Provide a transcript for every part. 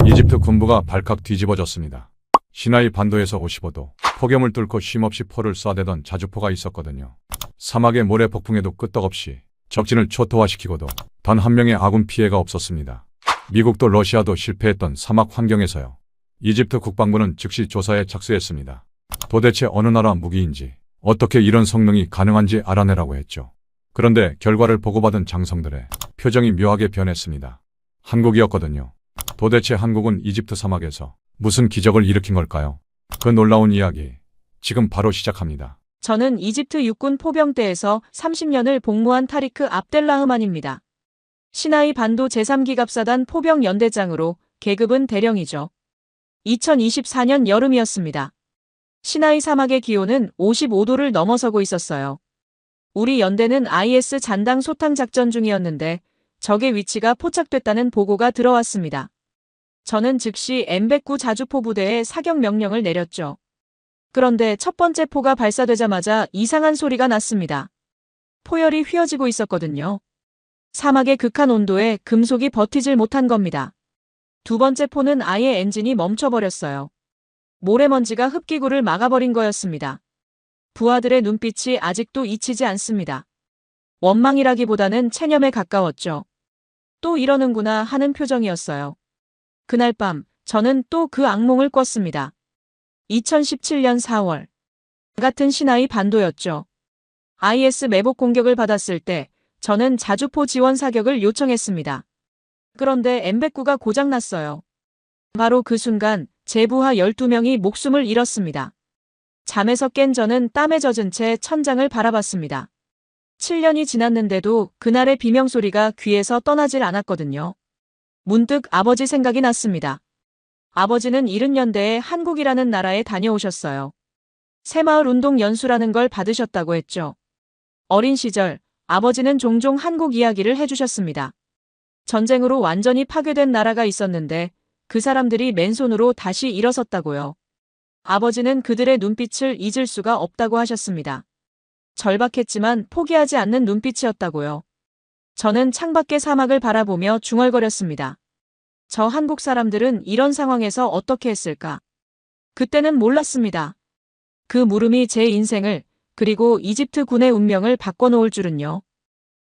이집트 군부가 발칵 뒤집어졌습니다. 시나이 반도에서 55도, 폭염을 뚫고 쉼없이 포를 쏴대던 자주포가 있었거든요. 사막의 모래 폭풍에도 끄떡없이 적진을 초토화시키고도 단 한 명의 아군 피해가 없었습니다. 미국도 러시아도 실패했던 사막 환경에서요. 이집트 국방부는 즉시 조사에 착수했습니다. 도대체 어느 나라 무기인지, 어떻게 이런 성능이 가능한지 알아내라고 했죠. 그런데 결과를 보고받은 장성들의 표정이 묘하게 변했습니다. 한국이었거든요. 도대체 한국은 이집트 사막에서 무슨 기적을 일으킨 걸까요? 그 놀라운 이야기, 지금 바로 시작합니다. 저는 이집트 육군 포병대에서 30년을 복무한 타리크 압델라흐만입니다. 시나이 반도 제3기갑사단 포병 연대장으로 계급은 대령이죠. 2024년 여름이었습니다. 시나이 사막의 기온은 55도를 넘어서고 있었어요. 우리 연대는 IS 잔당 소탕 작전 중이었는데 적의 위치가 포착됐다는 보고가 들어왔습니다. 저는 즉시 M109 자주포 부대에 사격 명령을 내렸죠. 그런데 첫 번째 포가 발사되자마자 이상한 소리가 났습니다. 포열이 휘어지고 있었거든요. 사막의 극한 온도에 금속이 버티질 못한 겁니다. 두 번째 포는 아예 엔진이 멈춰버렸어요. 모래먼지가 흡기구를 막아버린 거였습니다. 부하들의 눈빛이 아직도 잊히지 않습니다. 원망이라기보다는 체념에 가까웠죠. 또 이러는구나 하는 표정이었어요. 그날 밤 저는 또 그 악몽을 꿨습니다. 2017년 4월. 같은 시나이 반도였죠. IS 매복 공격을 받았을 때 저는 자주포 지원 사격을 요청했습니다. 그런데 M109가 고장났어요. 바로 그 순간 제 부하 12명이 목숨을 잃었습니다. 잠에서 깬 저는 땀에 젖은 채 천장을 바라봤습니다. 7년이 지났는데도 그날의 비명소리가 귀에서 떠나질 않았거든요. 문득 아버지 생각이 났습니다. 아버지는 70년대에 한국이라는 나라에 다녀오셨어요. 새마을 운동 연수라는 걸 받으셨다고 했죠. 어린 시절 아버지는 종종 한국 이야기를 해주셨습니다. 전쟁으로 완전히 파괴된 나라가 있었는데 그 사람들이 맨손으로 다시 일어섰다고요. 아버지는 그들의 눈빛을 잊을 수가 없다고 하셨습니다. 절박했지만 포기하지 않는 눈빛이었다고요. 저는 창밖의 사막을 바라보며 중얼거렸습니다. 저 한국 사람들은 이런 상황에서 어떻게 했을까? 그때는 몰랐습니다. 그 물음이 제 인생을, 그리고 이집트 군의 운명을 바꿔놓을 줄은요.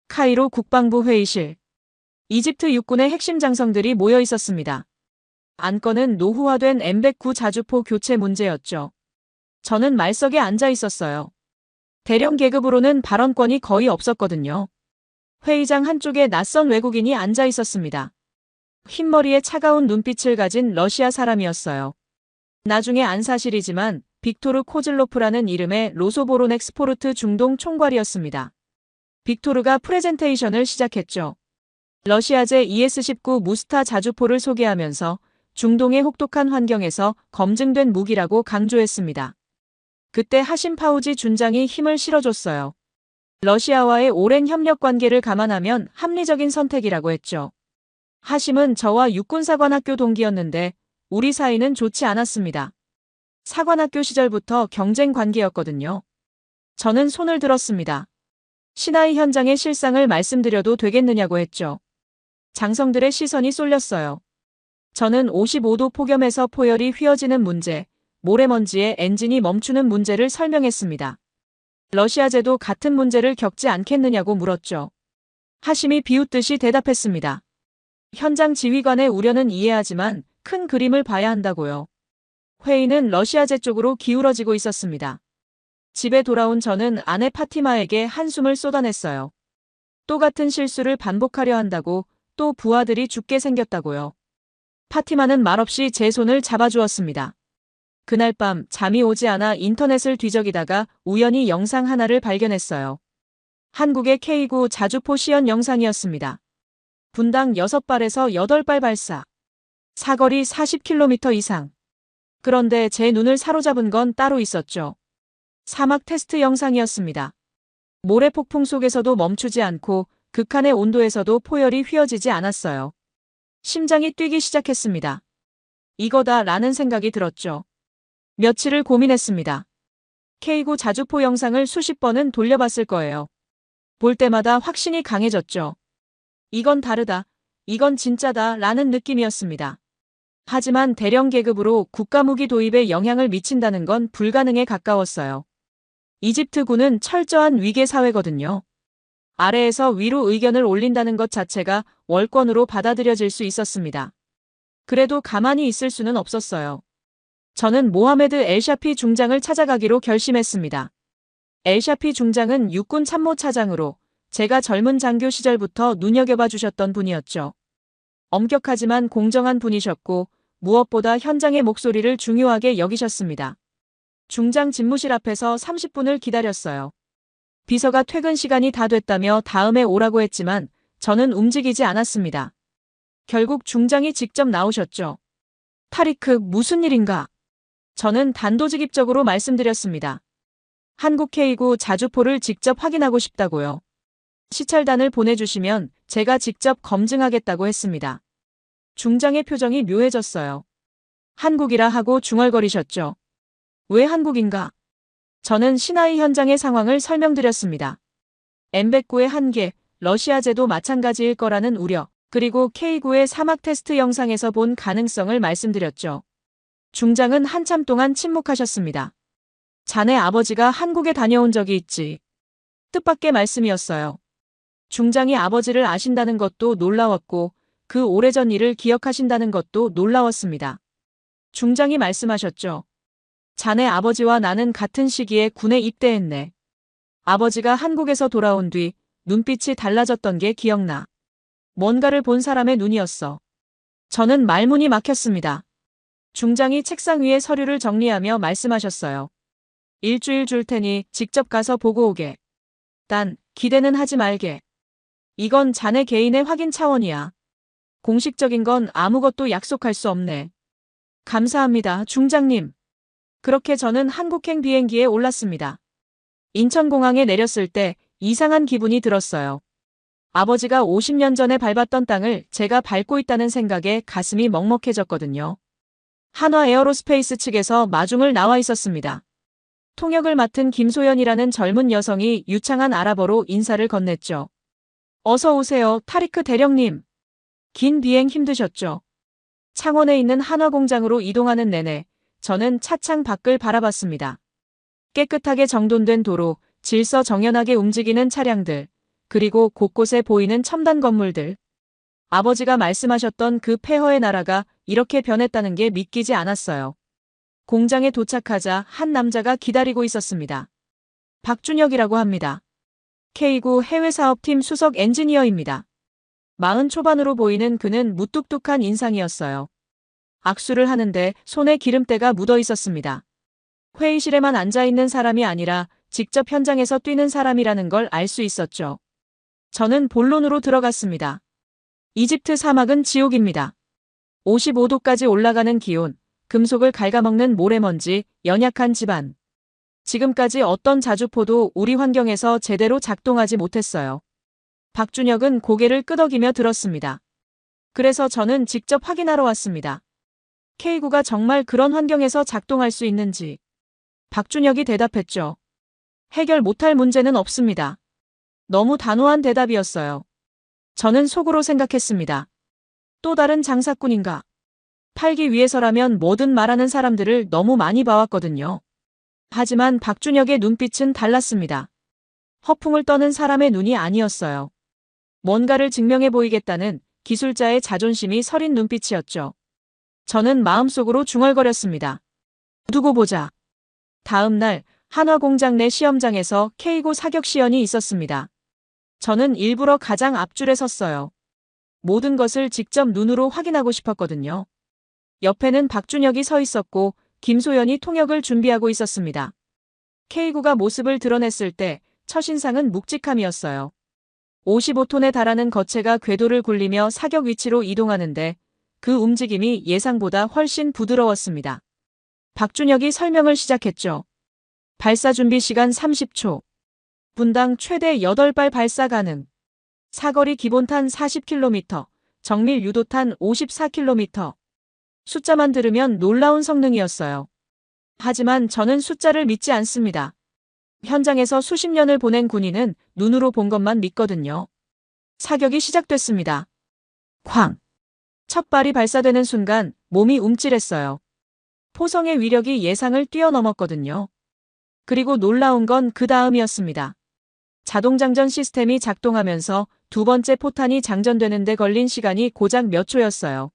카이로 국방부 회의실. 이집트 육군의 핵심 장성들이 모여 있었습니다. 안건은 노후화된 M109 자주포 교체 문제였죠. 저는 말석에 앉아 있었어요. 대령 계급으로는 발언권이 거의 없었거든요. 회의장 한쪽에 낯선 외국인이 앉아 있었습니다. 흰머리에 차가운 눈빛을 가진 러시아 사람이었어요. 나중에 안 사실이지만 빅토르 코즐로프라는 이름의 로소보로넥스포르트 중동 총괄이었습니다. 빅토르가 프레젠테이션을 시작했죠. 러시아제 ES-19 무스타 자주포를 소개하면서 중동의 혹독한 환경에서 검증된 무기라고 강조했습니다. 그때 하심 파우지 준장이 힘을 실어줬어요. 러시아와의 오랜 협력 관계를 감안하면 합리적인 선택이라고 했죠. 하심은 저와 육군사관학교 동기였는데 우리 사이는 좋지 않았습니다. 사관학교 시절부터 경쟁 관계였거든요. 저는 손을 들었습니다. 시나이 현장의 실상을 말씀드려도 되겠느냐고 했죠. 장성들의 시선이 쏠렸어요. 저는 55도 폭염에서 포열이 휘어지는 문제, 모래먼지에 엔진이 멈추는 문제를 설명했습니다. 러시아제도 같은 문제를 겪지 않겠느냐고 물었죠. 하심이 비웃듯이 대답했습니다. 현장 지휘관의 우려는 이해하지만 큰 그림을 봐야 한다고요. 회의는 러시아제 쪽으로 기울어지고 있었습니다. 집에 돌아온 저는 아내 파티마에게 한숨을 쏟아냈어요. 또 같은 실수를 반복하려 한다고, 또 부하들이 죽게 생겼다고요. 파티마는 말없이 제 손을 잡아주었습니다. 그날 밤 잠이 오지 않아 인터넷을 뒤적이다가 우연히 영상 하나를 발견했어요. 한국의 K9 자주포 시연 영상이었습니다. 분당 6발에서 8발 발사. 사거리 40km 이상. 그런데 제 눈을 사로잡은 건 따로 있었죠. 사막 테스트 영상이었습니다. 모래 폭풍 속에서도 멈추지 않고 극한의 온도에서도 포열이 휘어지지 않았어요. 심장이 뛰기 시작했습니다. 이거다 라는 생각이 들었죠. 며칠을 고민했습니다. K9 자주포 영상을 수십 번은 돌려봤을 거예요. 볼 때마다 확신이 강해졌죠. 이건 다르다. 이건 진짜다 라는 느낌이었습니다. 하지만 대령 계급으로 국가무기 도입에 영향을 미친다는 건 불가능에 가까웠어요. 이집트군은 철저한 위계 사회거든요. 아래에서 위로 의견을 올린다는 것 자체가 월권으로 받아들여질 수 있었습니다. 그래도 가만히 있을 수는 없었어요. 저는 모하메드 엘샤피 중장을 찾아가기로 결심했습니다. 엘샤피 중장은 육군 참모차장으로 제가 젊은 장교 시절부터 눈여겨봐 주셨던 분이었죠. 엄격하지만 공정한 분이셨고 무엇보다 현장의 목소리를 중요하게 여기셨습니다. 중장 집무실 앞에서 30분을 기다렸어요. 비서가 퇴근 시간이 다 됐다며 다음에 오라고 했지만 저는 움직이지 않았습니다. 결국 중장이 직접 나오셨죠. 타리크, 무슨 일인가? 저는 단도직입적으로 말씀드렸습니다. 한국 K9 자주포를 직접 확인하고 싶다고요. 시찰단을 보내주시면 제가 직접 검증하겠다고 했습니다. 중장의 표정이 묘해졌어요. 한국이라 하고 중얼거리셨죠. 왜 한국인가? 저는 시나이 현장의 상황을 설명드렸습니다. M109의 한계, 러시아제도 마찬가지일 거라는 우려, 그리고 K9의 사막 테스트 영상에서 본 가능성을 말씀드렸죠. 중장은 한참 동안 침묵하셨습니다. 자네 아버지가 한국에 다녀온 적이 있지. 뜻밖의 말씀이었어요. 중장이 아버지를 아신다는 것도 놀라웠고 그 오래전 일을 기억하신다는 것도 놀라웠습니다. 중장이 말씀하셨죠. 자네 아버지와 나는 같은 시기에 군에 입대했네. 아버지가 한국에서 돌아온 뒤 눈빛이 달라졌던 게 기억나. 뭔가를 본 사람의 눈이었어. 저는 말문이 막혔습니다. 중장이 책상 위에 서류를 정리하며 말씀하셨어요. 일주일 줄 테니 직접 가서 보고 오게. 단, 기대는 하지 말게. 이건 자네 개인의 확인 차원이야. 공식적인 건 아무것도 약속할 수 없네. 감사합니다, 중장님. 그렇게 저는 한국행 비행기에 올랐습니다. 인천공항에 내렸을 때 이상한 기분이 들었어요. 아버지가 50년 전에 밟았던 땅을 제가 밟고 있다는 생각에 가슴이 먹먹해졌거든요. 한화 에어로스페이스 측에서 마중을 나와 있었습니다. 통역을 맡은 김소연이라는 젊은 여성이 유창한 아랍어로 인사를 건넸죠. 어서 오세요, 타리크 대령님. 긴 비행 힘드셨죠? 창원에 있는 한화 공장으로 이동하는 내내 저는 차창 밖을 바라봤습니다. 깨끗하게 정돈된 도로, 질서정연하게 움직이는 차량들, 그리고 곳곳에 보이는 첨단 건물들. 아버지가 말씀하셨던 그 폐허의 나라가 이렇게 변했다는 게 믿기지 않았어요. 공장에 도착하자 한 남자가 기다리고 있었습니다. 박준혁이라고 합니다. K9 해외사업팀 수석 엔지니어입니다. 40 초반으로 보이는 그는 무뚝뚝한 인상이었어요. 악수를 하는데 손에 기름때가 묻어 있었습니다. 회의실에만 앉아있는 사람이 아니라 직접 현장에서 뛰는 사람이라는 걸 알 수 있었죠. 저는 본론으로 들어갔습니다. 이집트 사막은 지옥입니다. 55도까지 올라가는 기온, 금속을 갉아먹는 모래먼지, 연약한 지반. 지금까지 어떤 자주포도 우리 환경에서 제대로 작동하지 못했어요. 박준혁은 고개를 끄덕이며 들었습니다. 그래서 저는 직접 확인하러 왔습니다. K9가 정말 그런 환경에서 작동할 수 있는지. 박준혁이 대답했죠. 해결 못할 문제는 없습니다. 너무 단호한 대답이었어요. 저는 속으로 생각했습니다. 또 다른 장사꾼인가? 팔기 위해서라면 뭐든 말하는 사람들을 너무 많이 봐왔거든요. 하지만 박준혁의 눈빛은 달랐습니다. 허풍을 떠는 사람의 눈이 아니었어요. 뭔가를 증명해 보이겠다는 기술자의 자존심이 서린 눈빛이었죠. 저는 마음속으로 중얼거렸습니다. 두고 보자. 다음 날 한화공장 내 시험장에서 K9 사격 시연이 있었습니다. 저는 일부러 가장 앞줄에 섰어요. 모든 것을 직접 눈으로 확인하고 싶었거든요. 옆에는 박준혁이 서 있었고 김소연이 통역을 준비하고 있었습니다. K9가 모습을 드러냈을 때 첫인상은 묵직함이었어요. 55톤에 달하는 거체가 궤도를 굴리며 사격 위치로 이동하는데 그 움직임이 예상보다 훨씬 부드러웠습니다. 박준혁이 설명을 시작했죠. 발사 준비 시간 30초. 분당 최대 8발 발사 가능. 사거리 기본탄 40km, 정밀 유도탄 54km. 숫자만 들으면 놀라운 성능이었어요. 하지만 저는 숫자를 믿지 않습니다. 현장에서 수십 년을 보낸 군인은 눈으로 본 것만 믿거든요. 사격이 시작됐습니다. 쾅! 첫 발이 발사되는 순간 몸이 움찔했어요. 포성의 위력이 예상을 뛰어넘었거든요. 그리고 놀라운 건 그 다음이었습니다. 자동장전 시스템이 작동하면서 두 번째 포탄이 장전되는 데 걸린 시간이 고작 몇 초였어요.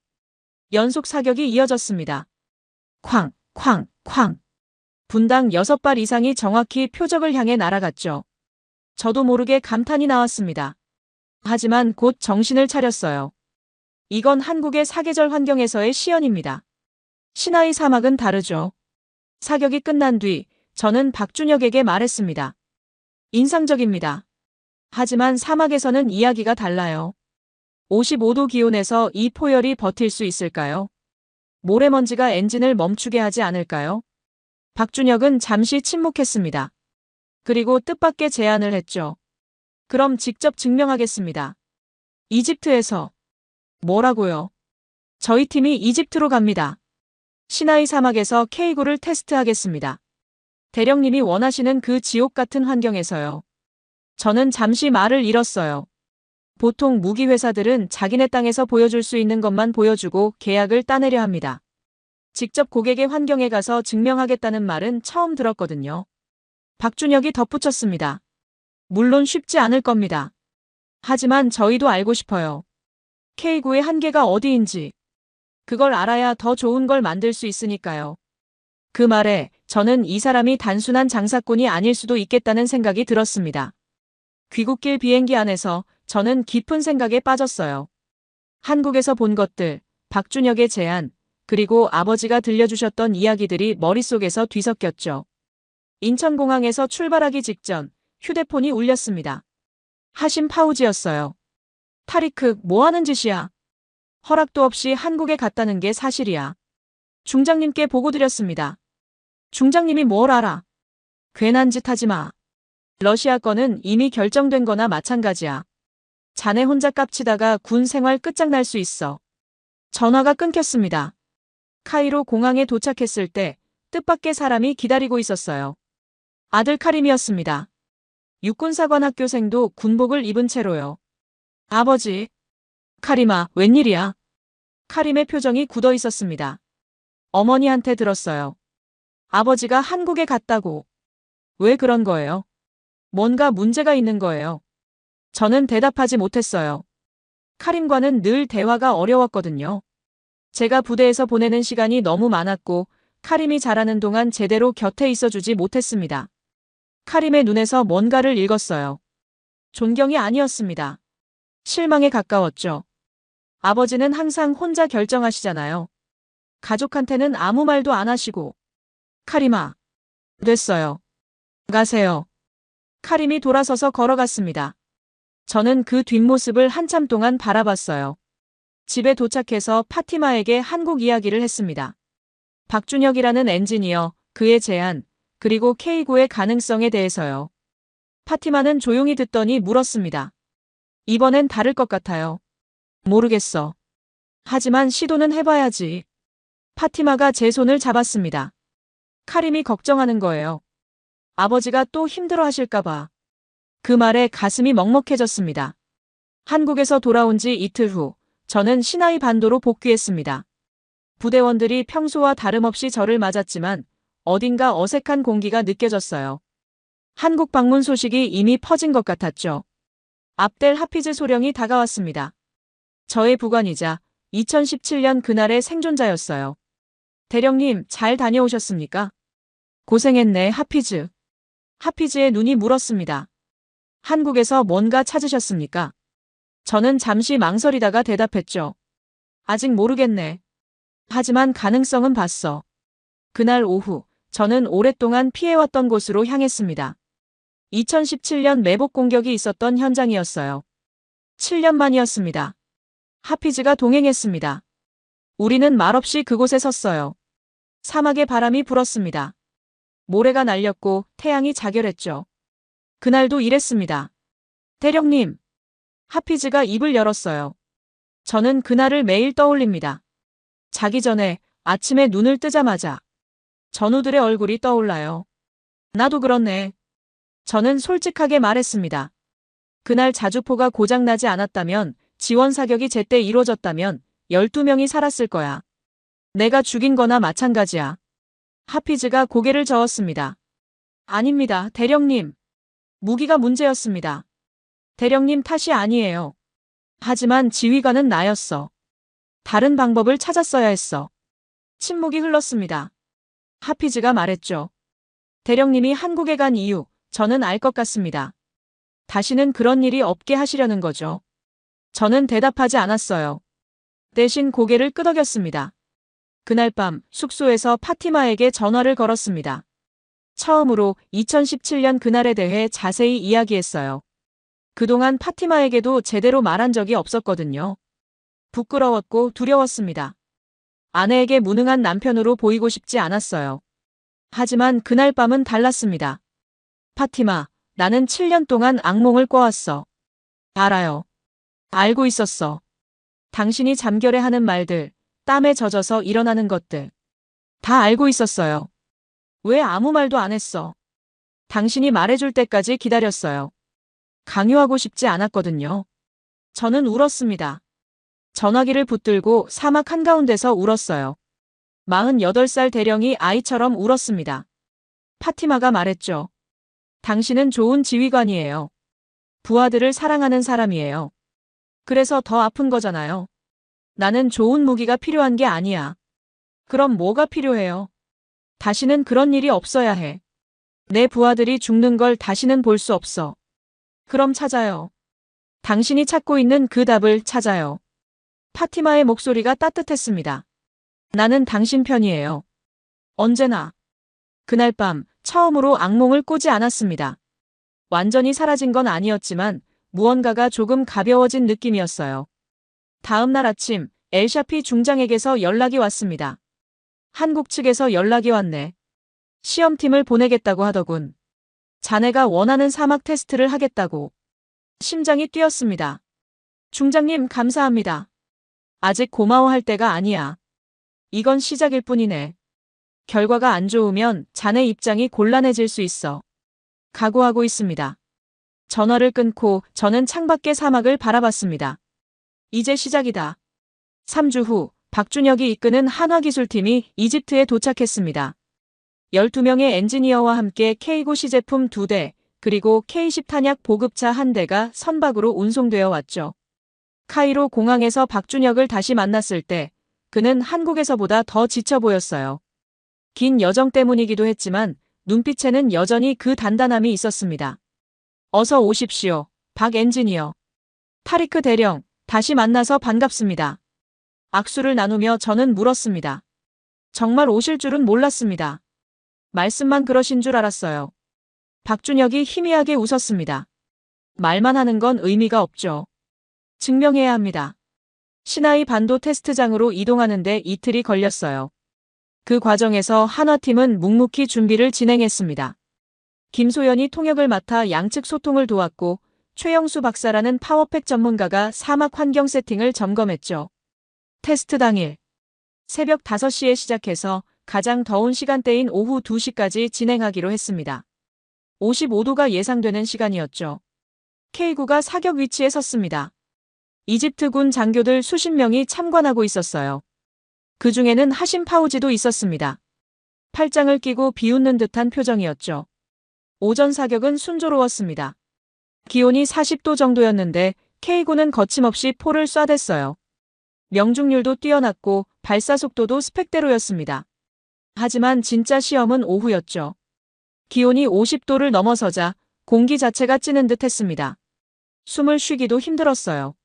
연속 사격이 이어졌습니다. 쾅, 쾅, 쾅. 분당 6발 이상이 정확히 표적을 향해 날아갔죠. 저도 모르게 감탄이 나왔습니다. 하지만 곧 정신을 차렸어요. 이건 한국의 사계절 환경에서의 시연입니다. 시나이 사막은 다르죠. 사격이 끝난 뒤 저는 박준혁에게 말했습니다. 인상적입니다. 하지만 사막에서는 이야기가 달라요. 55도 기온에서 이 포열이 버틸 수 있을까요? 모래먼지가 엔진을 멈추게 하지 않을까요? 박준혁은 잠시 침묵했습니다. 그리고 뜻밖의 제안을 했죠. 그럼 직접 증명하겠습니다. 이집트에서. 뭐라고요? 저희 팀이 이집트로 갑니다. 시나이 사막에서 K9를 테스트하겠습니다. 대령님이 원하시는 그 지옥 같은 환경에서요. 저는 잠시 말을 잃었어요. 보통 무기 회사들은 자기네 땅에서 보여줄 수 있는 것만 보여주고 계약을 따내려 합니다. 직접 고객의 환경에 가서 증명하겠다는 말은 처음 들었거든요. 박준혁이 덧붙였습니다. 물론 쉽지 않을 겁니다. 하지만 저희도 알고 싶어요. K9의 한계가 어디인지. 그걸 알아야 더 좋은 걸 만들 수 있으니까요. 그 말에 저는 이 사람이 단순한 장사꾼이 아닐 수도 있겠다는 생각이 들었습니다. 귀국길 비행기 안에서 저는 깊은 생각에 빠졌어요. 한국에서 본 것들, 박준혁의 제안, 그리고 아버지가 들려주셨던 이야기들이 머릿속에서 뒤섞였죠. 인천공항에서 출발하기 직전 휴대폰이 울렸습니다. 하심 파우지였어요. 타리크, 뭐 하는 짓이야? 허락도 없이 한국에 갔다는 게 사실이야. 중장님께 보고 드렸습니다. 중장님이 뭘 알아? 괜한 짓 하지 마. 러시아 건은 이미 결정된 거나 마찬가지야. 자네 혼자 깝치다가 군 생활 끝장날 수 있어. 전화가 끊겼습니다. 카이로 공항에 도착했을 때 뜻밖의 사람이 기다리고 있었어요. 아들 카림이었습니다. 육군사관학교생도 군복을 입은 채로요. 아버지. 카림아, 웬일이야? 카림의 표정이 굳어 있었습니다. 어머니한테 들었어요. 아버지가 한국에 갔다고. 왜 그런 거예요? 뭔가 문제가 있는 거예요. 저는 대답하지 못했어요. 카림과는 늘 대화가 어려웠거든요. 제가 부대에서 보내는 시간이 너무 많았고 카림이 자라는 동안 제대로 곁에 있어주지 못했습니다. 카림의 눈에서 뭔가를 읽었어요. 존경이 아니었습니다. 실망에 가까웠죠. 아버지는 항상 혼자 결정하시잖아요. 가족한테는 아무 말도 안 하시고. 카림아. 됐어요. 가세요. 카림이 돌아서서 걸어갔습니다. 저는 그 뒷모습을 한참 동안 바라봤어요. 집에 도착해서 파티마에게 한국 이야기를 했습니다. 박준혁이라는 엔지니어, 그의 제안, 그리고 K9의 가능성에 대해서요. 파티마는 조용히 듣더니 물었습니다. 이번엔 다를 것 같아요. 모르겠어. 하지만 시도는 해봐야지. 파티마가 제 손을 잡았습니다. 카림이 걱정하는 거예요. 아버지가 또 힘들어 하실까봐. 그 말에 가슴이 먹먹해졌습니다. 한국에서 돌아온 지 이틀 후, 저는 시나이 반도로 복귀했습니다. 부대원들이 평소와 다름없이 저를 맞았지만 어딘가 어색한 공기가 느껴졌어요. 한국 방문 소식이 이미 퍼진 것 같았죠. 압델 하피즈 소령이 다가왔습니다. 저의 부관이자 2017년 그날의 생존자였어요. 대령님, 잘 다녀오셨습니까? 고생했네, 하피즈. 하피즈의 눈이 물었습니다. 한국에서 뭔가 찾으셨습니까? 저는 잠시 망설이다가 대답했죠. 아직 모르겠네. 하지만 가능성은 봤어. 그날 오후, 저는 오랫동안 피해왔던 곳으로 향했습니다. 2017년 매복 공격이 있었던 현장이었어요. 7년 만이었습니다. 하피즈가 동행했습니다. 우리는 말없이 그곳에 섰어요. 사막의 바람이 불었습니다. 모래가 날렸고 태양이 자결했죠. 그날도 이랬습니다. 대령님. 하피즈가 입을 열었어요. 저는 그날을 매일 떠올립니다. 자기 전에 아침에 눈을 뜨자마자 전우들의 얼굴이 떠올라요. 나도 그렇네. 저는 솔직하게 말했습니다. 그날 자주포가 고장나지 않았다면, 지원 사격이 제때 이루어졌다면 12명이 살았을 거야. 내가 죽인 거나 마찬가지야. 하피즈가 고개를 저었습니다. 아닙니다, 대령님. 무기가 문제였습니다. 대령님 탓이 아니에요. 하지만 지휘관은 나였어. 다른 방법을 찾았어야 했어. 침묵이 흘렀습니다. 하피즈가 말했죠. 대령님이 한국에 간 이유, 저는 알 것 같습니다. 다시는 그런 일이 없게 하시려는 거죠. 저는 대답하지 않았어요. 대신 고개를 끄덕였습니다. 그날 밤 숙소에서 파티마에게 전화를 걸었습니다. 처음으로 2017년 그날에 대해 자세히 이야기했어요. 그동안 파티마에게도 제대로 말한 적이 없었거든요. 부끄러웠고 두려웠습니다. 아내에게 무능한 남편으로 보이고 싶지 않았어요. 하지만 그날 밤은 달랐습니다. 파티마, 나는 7년 동안 악몽을 꿔왔어. 알아요. 알고 있었어. 당신이 잠결에 하는 말들, 땀에 젖어서 일어나는 것들. 다 알고 있었어요. 왜 아무 말도 안 했어? 당신이 말해줄 때까지 기다렸어요. 강요하고 싶지 않았거든요. 저는 울었습니다. 전화기를 붙들고 사막 한가운데서 울었어요. 48살 대령이 아이처럼 울었습니다. 파티마가 말했죠. 당신은 좋은 지휘관이에요. 부하들을 사랑하는 사람이에요. 그래서 더 아픈 거잖아요. 나는 좋은 무기가 필요한 게 아니야. 그럼 뭐가 필요해요? 다시는 그런 일이 없어야 해. 내 부하들이 죽는 걸 다시는 볼 수 없어. 그럼 찾아요. 당신이 찾고 있는 그 답을 찾아요. 파티마의 목소리가 따뜻했습니다. 나는 당신 편이에요. 언제나. 그날 밤 처음으로 악몽을 꾸지 않았습니다. 완전히 사라진 건 아니었지만 무언가가 조금 가벼워진 느낌이었어요. 다음 날 아침 엘샤피 중장에게서 연락이 왔습니다. 한국 측에서 연락이 왔네. 시험팀을 보내겠다고 하더군. 자네가 원하는 사막 테스트를 하겠다고. 심장이 뛰었습니다. 중장님 감사합니다. 아직 고마워할 때가 아니야. 이건 시작일 뿐이네. 결과가 안 좋으면 자네 입장이 곤란해질 수 있어. 각오하고 있습니다. 전화를 끊고 저는 창밖의 사막을 바라봤습니다. 이제 시작이다. 3주 후 박준혁이 이끄는 한화기술팀이 이집트에 도착했습니다. 12명의 엔지니어와 함께 K9 시제품 2대, 그리고 K10 탄약 보급차 1대가 선박으로 운송되어 왔죠. 카이로 공항에서 박준혁을 다시 만났을 때 그는 한국에서보다 더 지쳐 보였어요. 긴 여정 때문이기도 했지만 눈빛에는 여전히 그 단단함이 있었습니다. 어서 오십시오, 박 엔지니어. 타리크 대령, 다시 만나서 반갑습니다. 악수를 나누며 저는 물었습니다. 정말 오실 줄은 몰랐습니다. 말씀만 그러신 줄 알았어요. 박준혁이 희미하게 웃었습니다. 말만 하는 건 의미가 없죠. 증명해야 합니다. 시나이 반도 테스트장으로 이동하는데 이틀이 걸렸어요. 그 과정에서 한화팀은 묵묵히 준비를 진행했습니다. 김소연이 통역을 맡아 양측 소통을 도왔고 최영수 박사라는 파워팩 전문가가 사막 환경 세팅을 점검했죠. 테스트 당일 새벽 5시에 시작해서 가장 더운 시간대인 오후 2시까지 진행하기로 했습니다. 55도가 예상되는 시간이었죠. K9가 사격 위치에 섰습니다. 이집트군 장교들 수십 명이 참관하고 있었어요. 그 중에는 하심 파우지도 있었습니다. 팔짱을 끼고 비웃는 듯한 표정이었죠. 오전 사격은 순조로웠습니다. 기온이 40도 정도였는데 K9는 거침없이 포를 쏴댔어요. 명중률도 뛰어났고 발사 속도도 스펙대로였습니다. 하지만 진짜 시험은 오후였죠. 기온이 50도를 넘어서자 공기 자체가 찌는 듯 했습니다. 숨을 쉬기도 힘들었어요.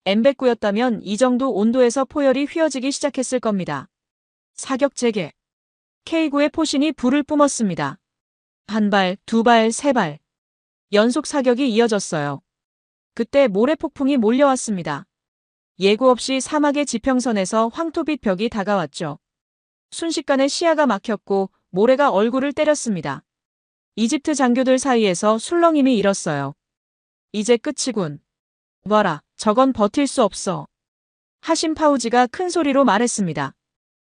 M109였다면 이 정도 온도에서 포열이 휘어지기 시작했을 겁니다. 사격 재개. K9의 포신이 불을 뿜었습니다. 한 발, 두 발, 세 발. 연속 사격이 이어졌어요. 그때 모래폭풍이 몰려왔습니다. 예고 없이 사막의 지평선에서 황토빛 벽이 다가왔죠. 순식간에 시야가 막혔고 모래가 얼굴을 때렸습니다. 이집트 장교들 사이에서 술렁임이 일었어요. 이제 끝이군. 봐라, 저건 버틸 수 없어. 하심 파우지가 큰 소리로 말했습니다.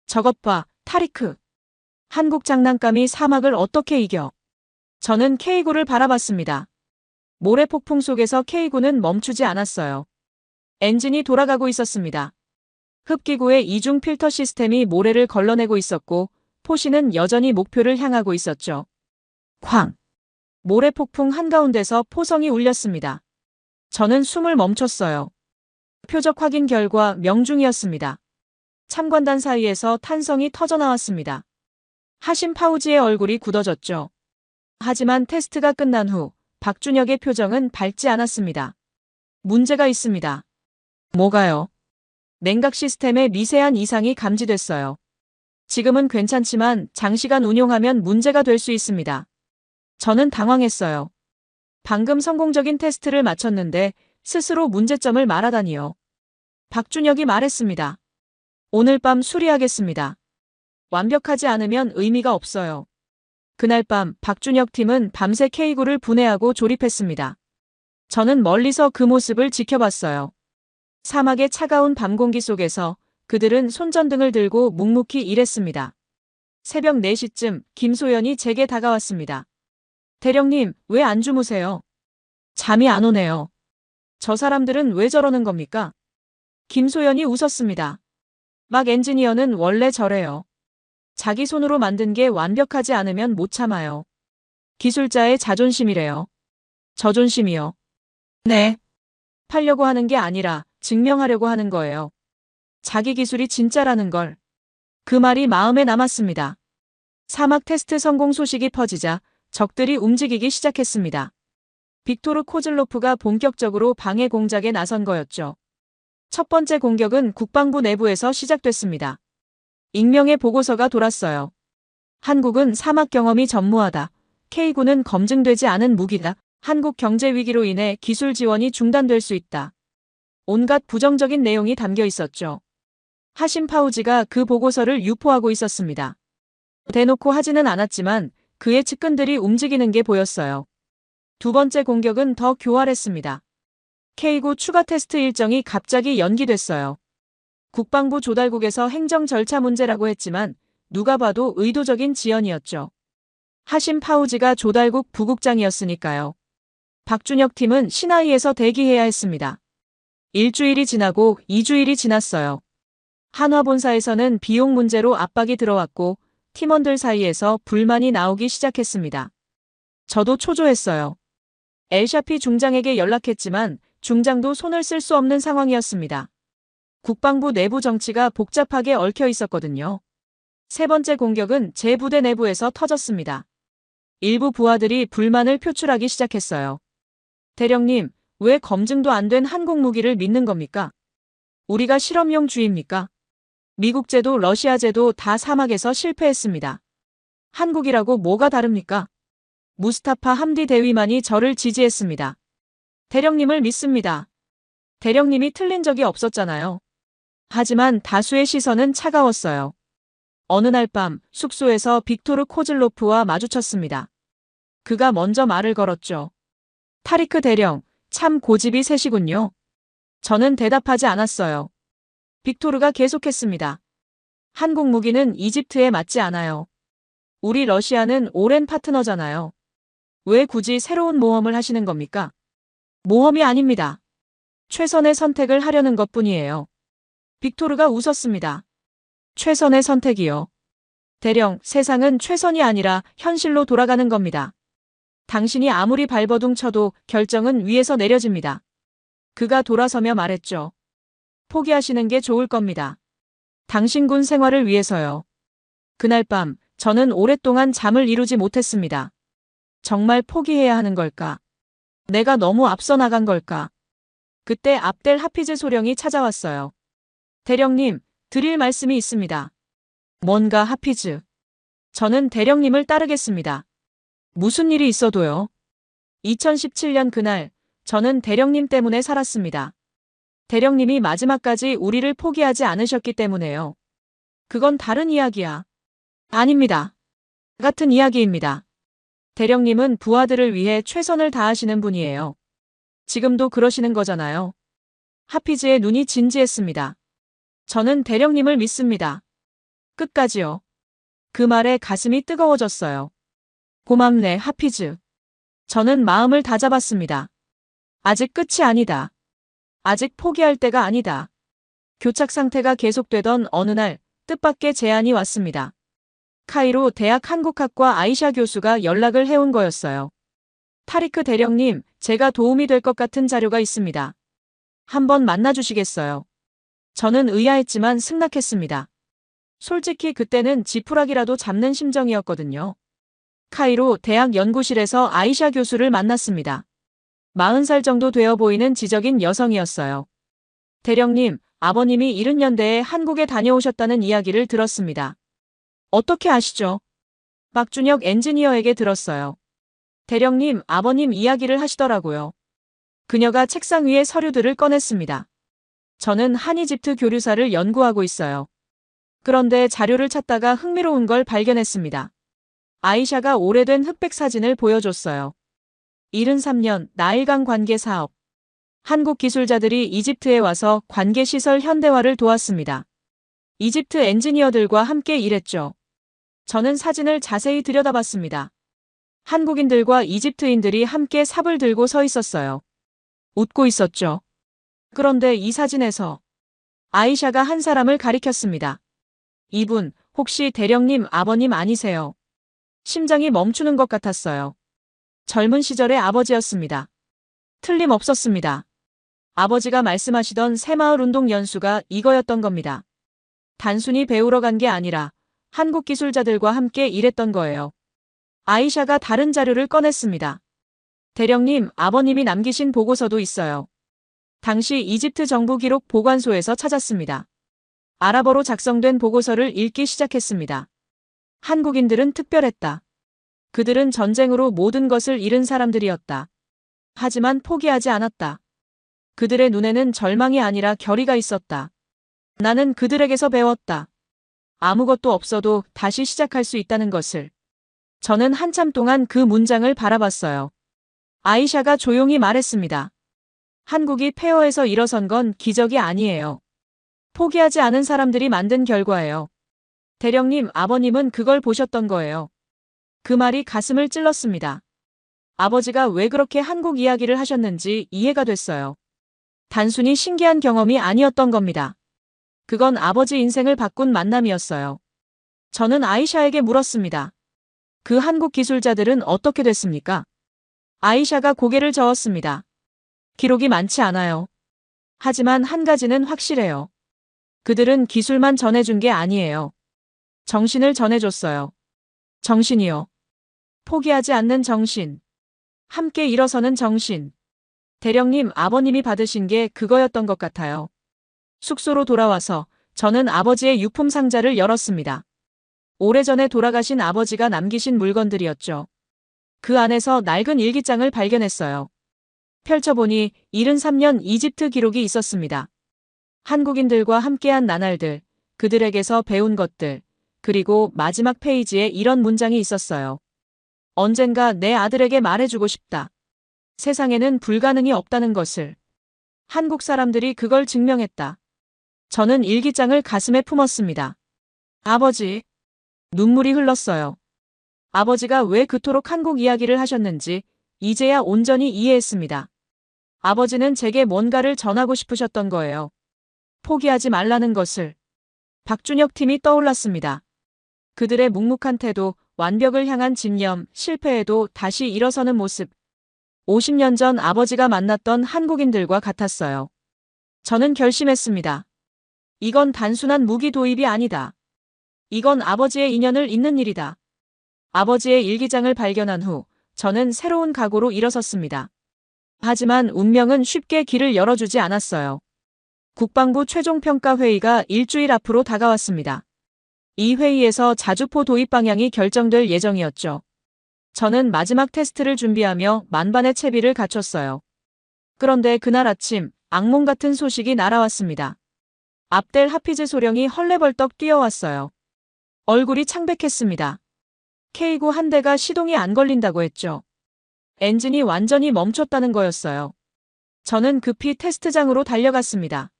저것 봐, 타리크. 한국 장난감이 사막을 어떻게 이겨. 저는 K9를 바라봤습니다. 모래폭풍 속에서 K9는 멈추지 않았어요. 엔진이 돌아가고 있었습니다. 흡기구의 이중 필터 시스템이 모래를 걸러내고 있었고 포시는 여전히 목표를 향하고 있었죠. 쾅! 모래 폭풍 한가운데서 포성이 울렸습니다. 저는 숨을 멈췄어요. 표적 확인 결과 명중이었습니다. 참관단 사이에서 탄성이 터져나왔습니다. 하심 파우지의 얼굴이 굳어졌죠. 하지만 테스트가 끝난 후 박준혁의 표정은 밝지 않았습니다. 문제가 있습니다. 뭐가요? 냉각 시스템에 미세한 이상이 감지됐어요. 지금은 괜찮지만 장시간 운용하면 문제가 될 수 있습니다. 저는 당황했어요. 방금 성공적인 테스트를 마쳤는데 스스로 문제점을 말하다니요. 박준혁이 말했습니다. 오늘 밤 수리하겠습니다. 완벽하지 않으면 의미가 없어요. 그날 밤 박준혁 팀은 밤새 K구를 분해하고 조립했습니다. 저는 멀리서 그 모습을 지켜봤어요. 사막의 차가운 밤 공기 속에서 그들은 손전등을 들고 묵묵히 일했습니다. 새벽 4시쯤 김소연이 제게 다가왔습니다. 대령님, 왜 안 주무세요? 잠이 안 오네요. 저 사람들은 왜 저러는 겁니까? 김소연이 웃었습니다. 막 엔지니어는 원래 저래요. 자기 손으로 만든 게 완벽하지 않으면 못 참아요. 기술자의 자존심이래요. 저존심이요. 네. 팔려고 하는 게 아니라 증명하려고 하는 거예요. 자기 기술이 진짜라는 걸. 그 말이 마음에 남았습니다. 사막 테스트 성공 소식이 퍼지자 적들이 움직이기 시작했습니다. 빅토르 코즐로프가 본격적으로 방해 공작에 나선 거였죠. 첫 번째 공격은 국방부 내부에서 시작됐습니다. 익명의 보고서가 돌았어요. 한국은 사막 경험이 전무하다. K군은 검증되지 않은 무기다. 한국 경제 위기로 인해 기술 지원이 중단될 수 있다. 온갖 부정적인 내용이 담겨 있었죠. 하심 파우지가 그 보고서를 유포하고 있었습니다. 대놓고 하지는 않았지만 그의 측근들이 움직이는 게 보였어요. 두 번째 공격은 더 교활했습니다. K9 추가 테스트 일정이 갑자기 연기됐어요. 국방부 조달국에서 행정 절차 문제라고 했지만 누가 봐도 의도적인 지연이었죠. 하심 파우지가 조달국 부국장이었으니까요. 박준혁 팀은 시나이에서 대기해야 했습니다. 일주일이 지나고 2주일이 지났어요. 한화본사에서는 비용 문제로 압박이 들어왔고 팀원들 사이에서 불만이 나오기 시작했습니다. 저도 초조했어요. 엘샤피 중장에게 연락했지만 중장도 손을 쓸 수 없는 상황이었습니다. 국방부 내부 정치가 복잡하게 얽혀 있었거든요. 세 번째 공격은 제 부대 내부에서 터졌습니다. 일부 부하들이 불만을 표출하기 시작했어요. 대령님, 왜 검증도 안 된 한국 무기를 믿는 겁니까? 우리가 실험용 주입니까? 미국제도 러시아제도 다 사막에서 실패했습니다. 한국이라고 뭐가 다릅니까? 무스타파 함디 대위만이 저를 지지했습니다. 대령님을 믿습니다. 대령님이 틀린 적이 없었잖아요. 하지만 다수의 시선은 차가웠어요. 어느 날 밤 숙소에서 빅토르 코즐로프와 마주쳤습니다. 그가 먼저 말을 걸었죠. 타리크 대령, 참 고집이 세시군요. 저는 대답하지 않았어요. 빅토르가 계속했습니다. 한국 무기는 이집트에 맞지 않아요. 우리 러시아는 오랜 파트너잖아요. 왜 굳이 새로운 모험을 하시는 겁니까? 모험이 아닙니다. 최선의 선택을 하려는 것뿐이에요. 빅토르가 웃었습니다. 최선의 선택이요. 대령, 세상은 최선이 아니라 현실로 돌아가는 겁니다. 당신이 아무리 발버둥 쳐도 결정은 위에서 내려집니다. 그가 돌아서며 말했죠. 포기하시는 게 좋을 겁니다. 당신 군 생활을 위해서요. 그날 밤 저는 오랫동안 잠을 이루지 못했습니다. 정말 포기해야 하는 걸까? 내가 너무 앞서 나간 걸까? 그때 압델 하피즈 소령이 찾아왔어요. 대령님, 드릴 말씀이 있습니다. 뭔가 하피즈. 저는 대령님을 따르겠습니다. 무슨 일이 있어도요. 2017년 그날 저는 대령님 때문에 살았습니다. 대령님이 마지막까지 우리를 포기하지 않으셨기 때문에요. 그건 다른 이야기야. 아닙니다. 같은 이야기입니다. 대령님은 부하들을 위해 최선을 다하시는 분이에요. 지금도 그러시는 거잖아요. 하피즈의 눈이 진지했습니다. 저는 대령님을 믿습니다. 끝까지요. 그 말에 가슴이 뜨거워졌어요. 고맙네, 하피즈. 저는 마음을 다잡았습니다. 아직 끝이 아니다. 아직 포기할 때가 아니다. 교착 상태가 계속되던 어느 날 뜻밖의 제안이 왔습니다. 카이로 대학 한국학과 아이샤 교수가 연락을 해온 거였어요. 타리크 대령님, 제가 도움이 될 것 같은 자료가 있습니다. 한번 만나주시겠어요? 저는 의아했지만 승낙했습니다. 솔직히 그때는 지푸라기라도 잡는 심정이었거든요. 카이로 대학 연구실에서 아이샤 교수를 만났습니다. 40살 정도 되어 보이는 지적인 여성이었어요. 대령님, 아버님이 70년대에 한국에 다녀오셨다는 이야기를 들었습니다. 어떻게 아시죠? 박준혁 엔지니어에게 들었어요. 대령님, 아버님 이야기를 하시더라고요. 그녀가 책상 위에 서류들을 꺼냈습니다. 저는 한이집트 교류사를 연구하고 있어요. 그런데 자료를 찾다가 흥미로운 걸 발견했습니다. 아이샤가 오래된 흑백 사진을 보여줬어요. 73년 나일강 관계 사업. 한국 기술자들이 이집트에 와서 관계시설 현대화를 도왔습니다. 이집트 엔지니어들과 함께 일했죠. 저는 사진을 자세히 들여다봤습니다. 한국인들과 이집트인들이 함께 삽을 들고 서 있었어요. 웃고 있었죠. 그런데 이 사진에서 아이샤가 한 사람을 가리켰습니다. 이분, 혹시 대령님 아버님 아니세요? 심장이 멈추는 것 같았어요. 젊은 시절의 아버지였습니다. 틀림없었습니다. 아버지가 말씀하시던 새마을 운동 연수가 이거였던 겁니다. 단순히 배우러 간 게 아니라 한국 기술자들과 함께 일했던 거예요. 아이샤가 다른 자료를 꺼냈습니다. 대령님, 아버님이 남기신 보고서도 있어요. 당시 이집트 정부 기록 보관소에서 찾았습니다. 아랍어로 작성된 보고서를 읽기 시작했습니다. 한국인들은 특별했다. 그들은 전쟁으로 모든 것을 잃은 사람들이었다. 하지만 포기하지 않았다. 그들의 눈에는 절망이 아니라 결의가 있었다. 나는 그들에게서 배웠다. 아무것도 없어도 다시 시작할 수 있다는 것을. 저는 한참 동안 그 문장을 바라봤어요. 아이샤가 조용히 말했습니다. 한국이 폐허에서 일어선 건 기적이 아니에요. 포기하지 않은 사람들이 만든 결과예요. 대령님, 아버님은 그걸 보셨던 거예요. 그 말이 가슴을 찔렀습니다. 아버지가 왜 그렇게 한국 이야기를 하셨는지 이해가 됐어요. 단순히 신기한 경험이 아니었던 겁니다. 그건 아버지 인생을 바꾼 만남이었어요. 저는 아이샤에게 물었습니다. 그 한국 기술자들은 어떻게 됐습니까? 아이샤가 고개를 저었습니다. 기록이 많지 않아요. 하지만 한 가지는 확실해요. 그들은 기술만 전해준 게 아니에요. 정신을 전해줬어요. 정신이요. 포기하지 않는 정신. 함께 일어서는 정신. 대령님, 아버님이 받으신 게 그거였던 것 같아요. 숙소로 돌아와서 저는 아버지의 유품 상자를 열었습니다. 오래전에 돌아가신 아버지가 남기신 물건들이었죠. 그 안에서 낡은 일기장을 발견했어요. 펼쳐보니 73년 이집트 기록이 있었습니다. 한국인들과 함께한 나날들, 그들에게서 배운 것들, 그리고 마지막 페이지에 이런 문장이 있었어요. 언젠가 내 아들에게 말해주고 싶다. 세상에는 불가능이 없다는 것을. 한국 사람들이 그걸 증명했다. 저는 일기장을 가슴에 품었습니다. 아버지. 눈물이 흘렀어요. 아버지가 왜 그토록 한국 이야기를 하셨는지 이제야 온전히 이해했습니다. 아버지는 제게 뭔가를 전하고 싶으셨던 거예요. 포기하지 말라는 것을. 박준혁 팀이 떠올랐습니다. 그들의 묵묵한 태도, 완벽을 향한 집념, 실패에도 다시 일어서는 모습. 50년 전 아버지가 만났던 한국인들과 같았어요. 저는 결심했습니다. 이건 단순한 무기 도입이 아니다. 이건 아버지의 인연을 잇는 일이다. 아버지의 일기장을 발견한 후 저는 새로운 각오로 일어섰습니다. 하지만 운명은 쉽게 길을 열어주지 않았어요. 국방부 최종평가회의가 일주일 앞으로 다가왔습니다. 이 회의에서 자주포 도입 방향이 결정될 예정이었죠. 저는 마지막 테스트를 준비하며 만반의 채비를 갖췄어요. 그런데 그날 아침 악몽 같은 소식이 날아왔습니다. 압델 하피즈 소령이 헐레벌떡 뛰어왔어요. 얼굴이 창백했습니다. K9 한 대가 시동이 안 걸린다고 했죠. 엔진이 완전히 멈췄다는 거였어요. 저는 급히 테스트장으로 달려갔습니다.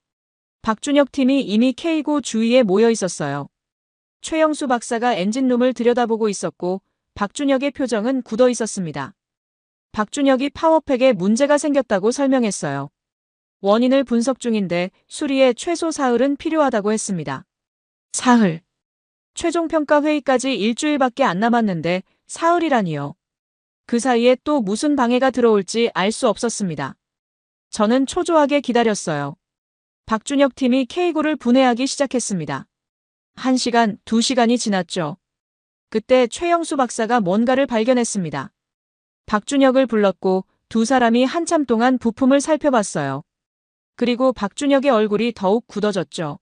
박준혁 팀이 이미 K9 주위에 모여 있었어요. 최영수 박사가 엔진룸을 들여다보고 있었고 박준혁의 표정은 굳어 있었습니다. 박준혁이 파워팩에 문제가 생겼다고 설명했어요. 원인을 분석 중인데 수리에 최소 사흘은 필요하다고 했습니다. 사흘. 최종 평가 회의까지 일주일밖에 안 남았는데 사흘이라니요. 그 사이에 또 무슨 방해가 들어올지 알 수 없었습니다. 저는 초조하게 기다렸어요. 박준혁 팀이 K9를 분해하기 시작했습니다. 1시간, 2시간이 지났죠. 그때 최영수 박사가 뭔가를 발견했습니다. 박준혁을 불렀고 두 사람이 한참 동안 부품을 살펴봤어요. 그리고 박준혁의 얼굴이 더욱 굳어졌죠.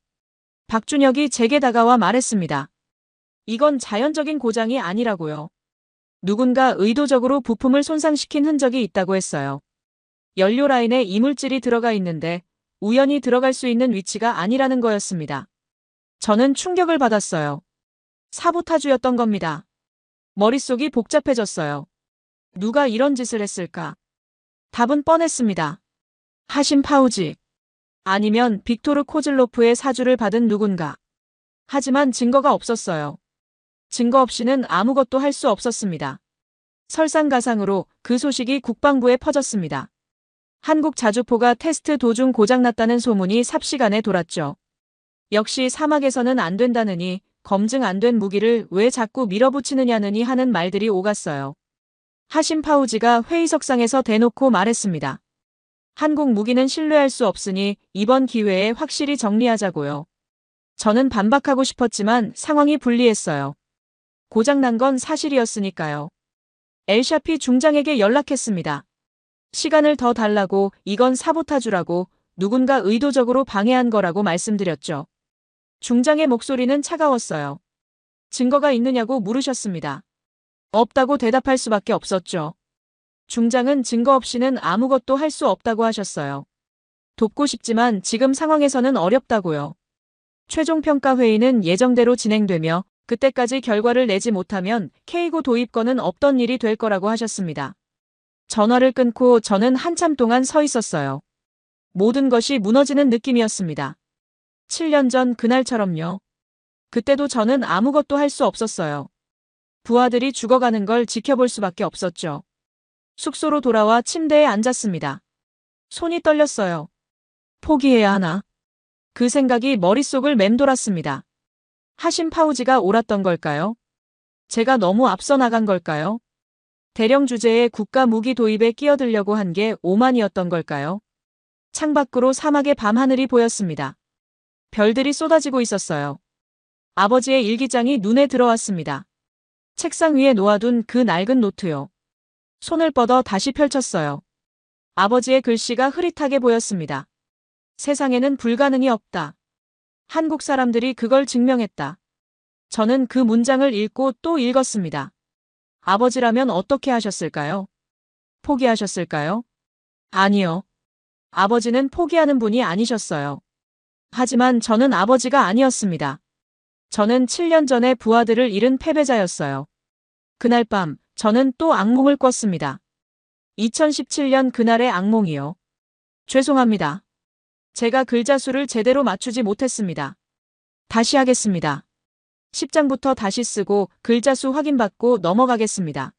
박준혁이 제게 다가와 말했습니다. 이건 자연적인 고장이 아니라고요. 누군가 의도적으로 부품을 손상시킨 흔적이 있다고 했어요. 연료 라인에 이물질이 들어가 있는데 우연히 들어갈 수 있는 위치가 아니라는 거였습니다. 저는 충격을 받았어요. 사보타주였던 겁니다. 머릿속이 복잡해졌어요. 누가 이런 짓을 했을까? 답은 뻔했습니다. 하심 파우지. 아니면 빅토르 코즐로프의 사주를 받은 누군가. 하지만 증거가 없었어요. 증거 없이는 아무것도 할 수 없었습니다. 설상가상으로 그 소식이 국방부에 퍼졌습니다. 한국 자주포가 테스트 도중 고장났다는 소문이 삽시간에 돌았죠. 역시 사막에서는 안 된다느니 검증 안 된 무기를 왜 자꾸 밀어붙이느냐느니 하는 말들이 오갔어요. 하심 파우지가 회의석상에서 대놓고 말했습니다. 한국 무기는 신뢰할 수 없으니 이번 기회에 확실히 정리하자고요. 저는 반박하고 싶었지만 상황이 불리했어요. 고장난 건 사실이었으니까요. 엘샤피 중장에게 연락했습니다. 시간을 더 달라고 이건 사보타주라고 누군가 의도적으로 방해한 거라고 말씀드렸죠. 중장의 목소리는 차가웠어요. 증거가 있느냐고 물으셨습니다. 없다고 대답할 수밖에 없었죠. 중장은 증거 없이는 아무것도 할 수 없다고 하셨어요. 돕고 싶지만 지금 상황에서는 어렵다고요. 최종 평가 회의는 예정대로 진행되며 그때까지 결과를 내지 못하면 K9 도입권은 없던 일이 될 거라고 하셨습니다. 전화를 끊고 저는 한참 동안 서 있었어요. 모든 것이 무너지는 느낌이었습니다. 7년 전 그날처럼요. 그때도 저는 아무것도 할 수 없었어요. 부하들이 죽어가는 걸 지켜볼 수밖에 없었죠. 숙소로 돌아와 침대에 앉았습니다. 손이 떨렸어요. 포기해야 하나? 그 생각이 머릿속을 맴돌았습니다. 하심 파우지가 옳았던 걸까요? 제가 너무 앞서 나간 걸까요? 대령 주제에 국가 무기 도입에 끼어들려고 한 게 오만이었던 걸까요? 창밖으로 사막의 밤하늘이 보였습니다. 별들이 쏟아지고 있었어요. 아버지의 일기장이 눈에 들어왔습니다. 책상 위에 놓아둔 그 낡은 노트요. 손을 뻗어 다시 펼쳤어요. 아버지의 글씨가 흐릿하게 보였습니다. 세상에는 불가능이 없다. 한국 사람들이 그걸 증명했다. 저는 그 문장을 읽고 또 읽었습니다. 아버지라면 어떻게 하셨을까요? 포기하셨을까요? 아니요. 아버지는 포기하는 분이 아니셨어요. 하지만 저는 아버지가 아니었습니다. 저는 7년 전에 부하들을 잃은 패배자였어요. 그날 밤 저는 또 악몽을 꿨습니다. 2017년 그날의 악몽이요. 죄송합니다. 제가 글자수를 제대로 맞추지 못했습니다. 다시 하겠습니다. 10장부터 다시 쓰고 글자수 확인받고 넘어가겠습니다.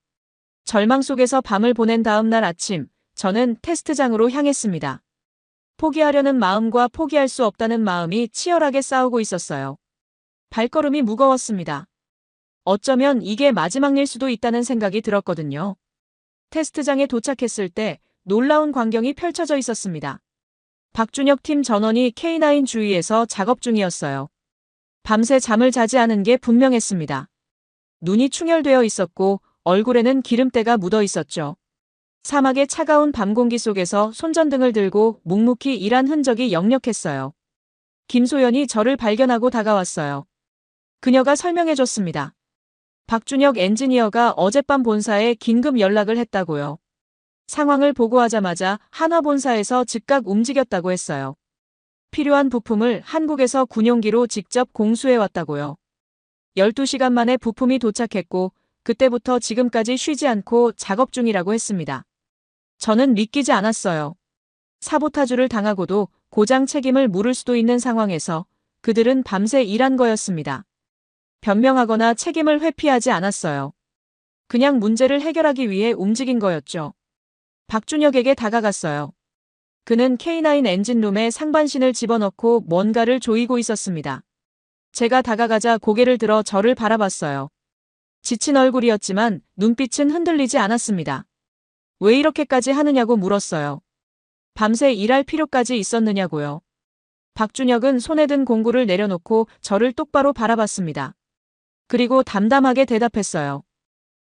절망 속에서 밤을 보낸 다음 날 아침, 저는 테스트장으로 향했습니다. 포기하려는 마음과 포기할 수 없다는 마음이 치열하게 싸우고 있었어요. 발걸음이 무거웠습니다. 어쩌면 이게 마지막 일 수도 있다는 생각이 들었거든요. 테스트장에 도착했을 때 놀라운 광경이 펼쳐져 있었습니다. 박준혁 팀 전원이 K9 주위에서 작업 중이었어요. 밤새 잠을 자지 않은 게 분명했습니다. 눈이 충혈되어 있었고 얼굴에는 기름때가 묻어 있었죠. 사막의 차가운 밤 공기 속에서 손전등을 들고 묵묵히 일한 흔적이 역력했어요. 김소연이 저를 발견하고 다가왔어요. 그녀가 설명해줬습니다. 박준혁 엔지니어가 어젯밤 본사에 긴급 연락을 했다고요. 상황을 보고하자마자 한화 본사에서 즉각 움직였다고 했어요. 필요한 부품을 한국에서 군용기로 직접 공수해왔다고요. 12시간 만에 부품이 도착했고 그때부터 지금까지 쉬지 않고 작업 중이라고 했습니다. 저는 믿기지 않았어요. 사보타주를 당하고도 고장 책임을 물을 수도 있는 상황에서 그들은 밤새 일한 거였습니다. 변명하거나 책임을 회피하지 않았어요. 그냥 문제를 해결하기 위해 움직인 거였죠. 박준혁에게 다가갔어요. 그는 K9 엔진룸에 상반신을 집어넣고 뭔가를 조이고 있었습니다. 제가 다가가자 고개를 들어 저를 바라봤어요. 지친 얼굴이었지만 눈빛은 흔들리지 않았습니다. 왜 이렇게까지 하느냐고 물었어요. 밤새 일할 필요까지 있었느냐고요. 박준혁은 손에 든 공구를 내려놓고 저를 똑바로 바라봤습니다. 그리고 담담하게 대답했어요.